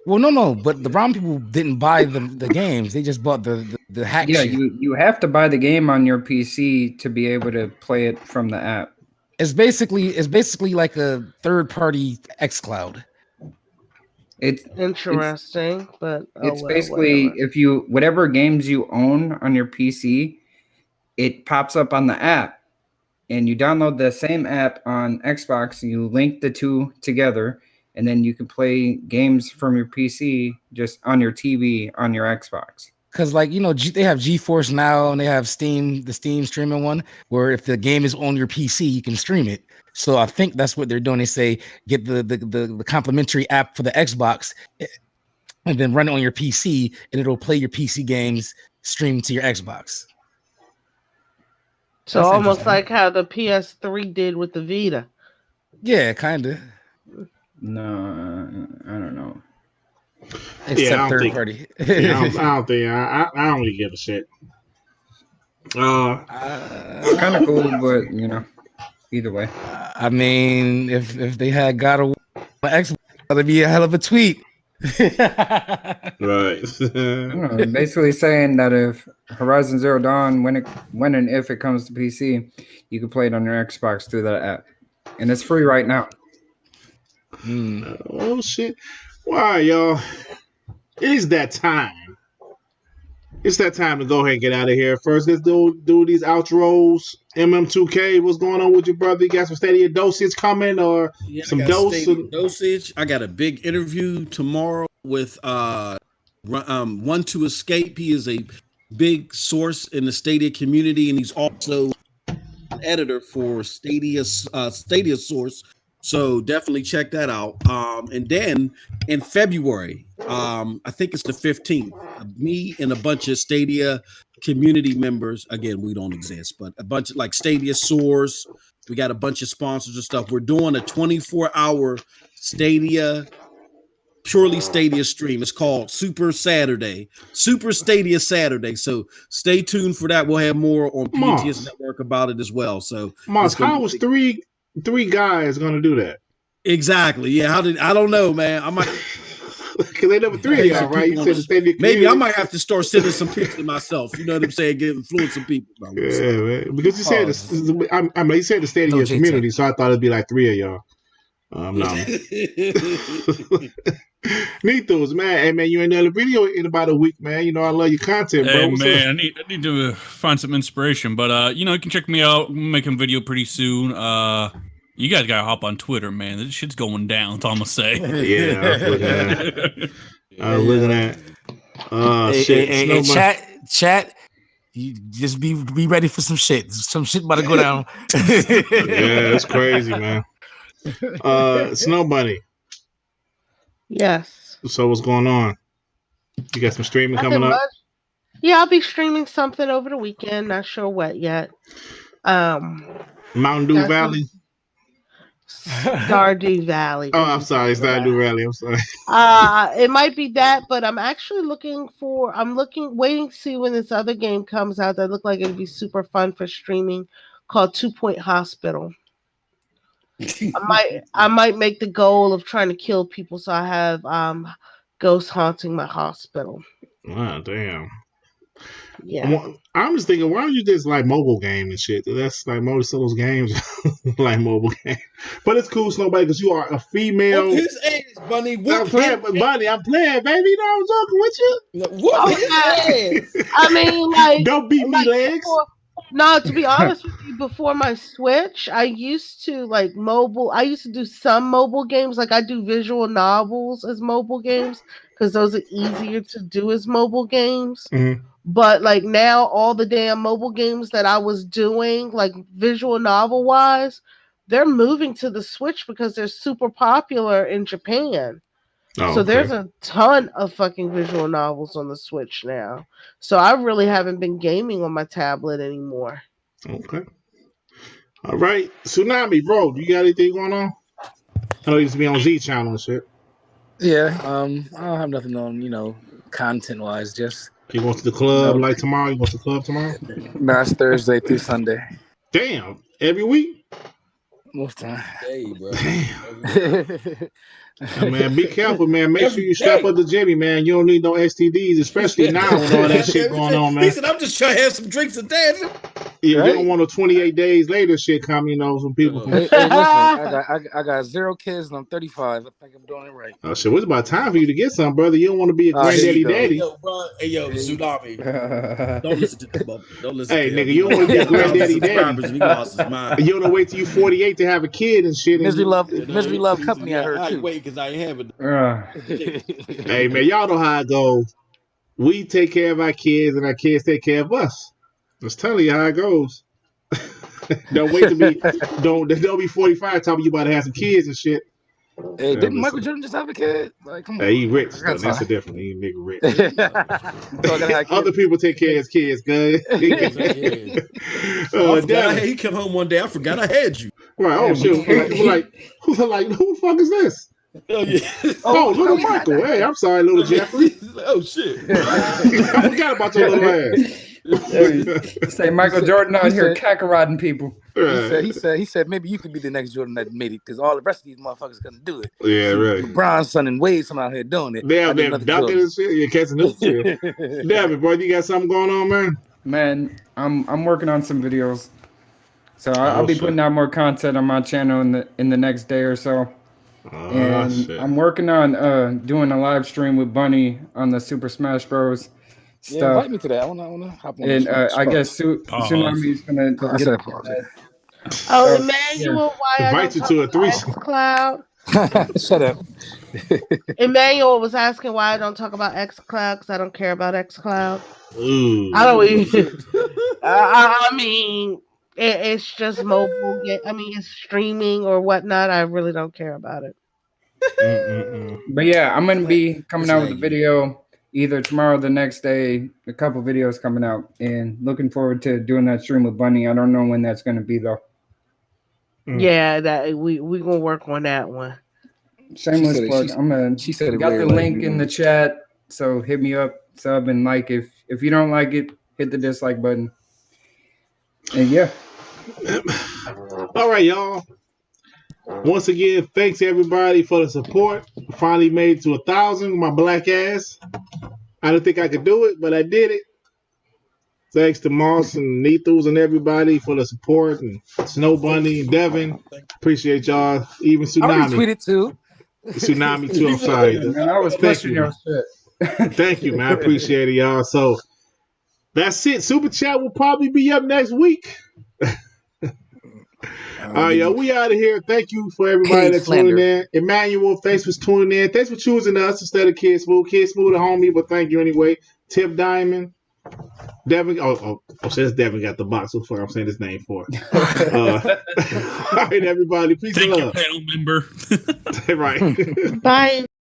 Well, no, but the ROM people didn't buy the games; they just bought the hack. Yeah, shit. you have to buy the game on your PC to be able to play it from the app. It's basically like a third-party xCloud. It's interesting, but it's basically whatever games you own on your PC. It pops up on the app, and you download the same app on Xbox, and you link the two together, and then you can play games from your PC just on your TV on your Xbox. Because, they have GeForce Now, and they have Steam, the Steam streaming one, where if the game is on your PC, you can stream it. So I think that's what they're doing. They say get the complimentary app for the Xbox, and then run it on your PC, and it'll play your PC games streamed to your Xbox. So that's almost like how the PS3 did with the Vita. Yeah, kind of. No, I don't know. Except third party. I don't really give a shit. It's kind of cool, but either way. If they had God of War on Xbox, that'd be a hell of a tweet. Right. Basically saying that if Horizon Zero Dawn, when and if it comes to PC, you can play it on your Xbox through that app, and it's free right now. Oh shit! Wow, y'all, it is that time. It's that time to go ahead and get out of here. First, let's do these outros. MM2K, what's going on with your brother? You got some Stadia dosage coming, or some dosage? I got a big interview tomorrow with One to Escape. He is a big source in the Stadia community, and he's also an editor for Stadia Source. So definitely check that out. And then in February, I think it's the 15th, me and a bunch of Stadia community members, again, we don't exist, but a bunch of like Stadia Source, we got a bunch of sponsors and stuff. We're doing a 24-hour purely Stadia stream. It's called Super Stadia Saturday. So stay tuned for that. We'll have more on PTS Network about it as well. So Mars, how was three guys gonna do that? Exactly. Yeah. I don't know, man. I might Because they number 3 of y'all, right? You said the Stadia. Maybe I might have to start sending some pictures myself. You know what I'm saying? Get influencing people. Bro. Yeah, man. Because you said you said the Stadia community, so I thought it'd be like 3 of y'all. No. Nethos, man. Hey, man, you ain't done a video in about a week, man. You know I love your content, bro. Hey, man, I need to find some inspiration, but you can check me out. I'm making a video pretty soon. You guys gotta hop on Twitter, man. This shit's going down. That's all I'm gonna say. Yeah, I was looking at. Hey, chat. You just be ready for some shit. Some shit about to go down. Yeah, it's crazy, man. Snow Bunny. Yes. So what's going on? You got some streaming coming up? Yeah, I'll be streaming something over the weekend. Not sure what yet. Mountain Dew Valley. Stardew Valley. Oh, I'm sorry, Stardew Valley. I'm sorry. It might be that, but I'm actually waiting to see when this other game comes out that look like it'd be super fun for streaming, called 2 Point Hospital. I might make the goal of trying to kill people, so I have ghosts haunting my hospital. Wow, damn. Yeah. I'm just thinking, why don't you just like mobile game and shit? That's like most of those games like mobile game. But it's cool, Snowbody, because you are a female. Whoop his ass, Bunny. I'm playing, baby. You know I'm joking with you. Whoop his ass. I mean, like, don't beat me legs. No, to be honest with you, before my Switch, I used to do some mobile games. Like I do visual novels as mobile games because those are easier to do as mobile games. Mm-hmm. But like now, all the damn mobile games that I was doing, like visual novel wise, they're moving to the Switch because they're super popular in Japan. So there's a ton of fucking visual novels on the Switch now. So I really haven't been gaming on my tablet anymore. Okay. All right. Tsunami, bro, do you got anything going on? I know you used to be on Z channel and shit. Yeah, I don't have nothing on, content wise, just you going to the club like tomorrow? You going to the club tomorrow? No, it's Thursday through Sunday. Damn. Every week? Most time. Hey, bro. Damn. Man, be careful, man. Make sure you strap up the Jimmy, man. You don't need no STDs, especially now with all that shit going on, man. He said, I'm just trying to have some drinks a day. Yeah, you don't want no 28 days later shit coming, some people. Hey, listen, I got 0 kids and I'm 35. I think I'm doing it right. Oh shit, it's about time for you to get some, brother. You don't want to be a granddaddy daddy. Hey, Tsunami. Don't listen to this, bub. Don't listen to him. Nigga, you don't want to be a granddaddy daddy. You don't want to wait till you 48 to have a kid and shit. Misery Love Company, I heard too. Wait, because I have it. Hey, man, y'all know how it goes. We take care of our kids and our kids take care of us. Just telling you how it goes. Don't wait to be don't be 45 talking you about to have some kids and shit. Hey, didn't Michael Jordan just have a kid? Like, come on. He rich. That's a different. He nigga rich. Other people take care of his kids, good. He came home one day. I forgot I had you. Right. Oh shit. Who the fuck is this? Oh yeah. Little Michael. Hey, I'm sorry, little Jeffrey. Oh shit. I forgot about your little ass. Say Michael Jordan out here kakarotting people. He said maybe you could be the next Jordan that made it because all the rest of these motherfuckers couldn't do it. Yeah, right. LeBron's son and Wade's son out here doing it. They're dunking and shit. You're catching this shit. David, boy, you got something going on, man? Man, I'm working on some videos, so I'll be putting out more content on my channel in the next day or so. I'm working on doing a live stream with Bunny on the Super Smash Bros. Stuff. Yeah, invite me to that. I wanna hop on. And I guess Tsunami's gonna get that. Oh, Emmanuel, why invite you to a threesome. xCloud? Shut up. Emmanuel was asking why I don't talk about xCloud because I don't care about xCloud. Ooh. I don't even. I mean, it's just mobile. I mean, it's streaming or whatnot. I really don't care about it. But yeah, I'm gonna be coming out with a video either tomorrow or the next day. A couple videos coming out, and looking forward to doing that stream with Bunny. I don't know when that's gonna be though. Yeah, that we gonna work on that one. Shameless plug. She said got the link in the chat, so hit me up, sub, and like. If you don't like it, hit the dislike button. And yeah. All right, y'all. Once again, thanks everybody for the support. Finally made it to 1,000 with my black ass. I didn't think I could do it, but I did it. Thanks to Moss and Nethos and everybody for the support, and Snow Bunny and Devin. Appreciate y'all. Even I already Tsunami. tweeted too. Tsunami too. I'm sorry. Man, I was pushing your shit. Thank you, man. I appreciate it, y'all. So that's it. Super Chat will probably be up next week. All right, y'all. We out of here. Thank you for everybody that's tuning in. Emmanuel, thanks for tuning in. Thanks for choosing us instead of Kid Smooth. Kid Smooth, a homie, but thank you anyway. Tip Diamond. Devin, so that's Devin got the box. So far, I'm saying his name for. All right, everybody. Peace and love. Thank you, panel member. Right. Bye.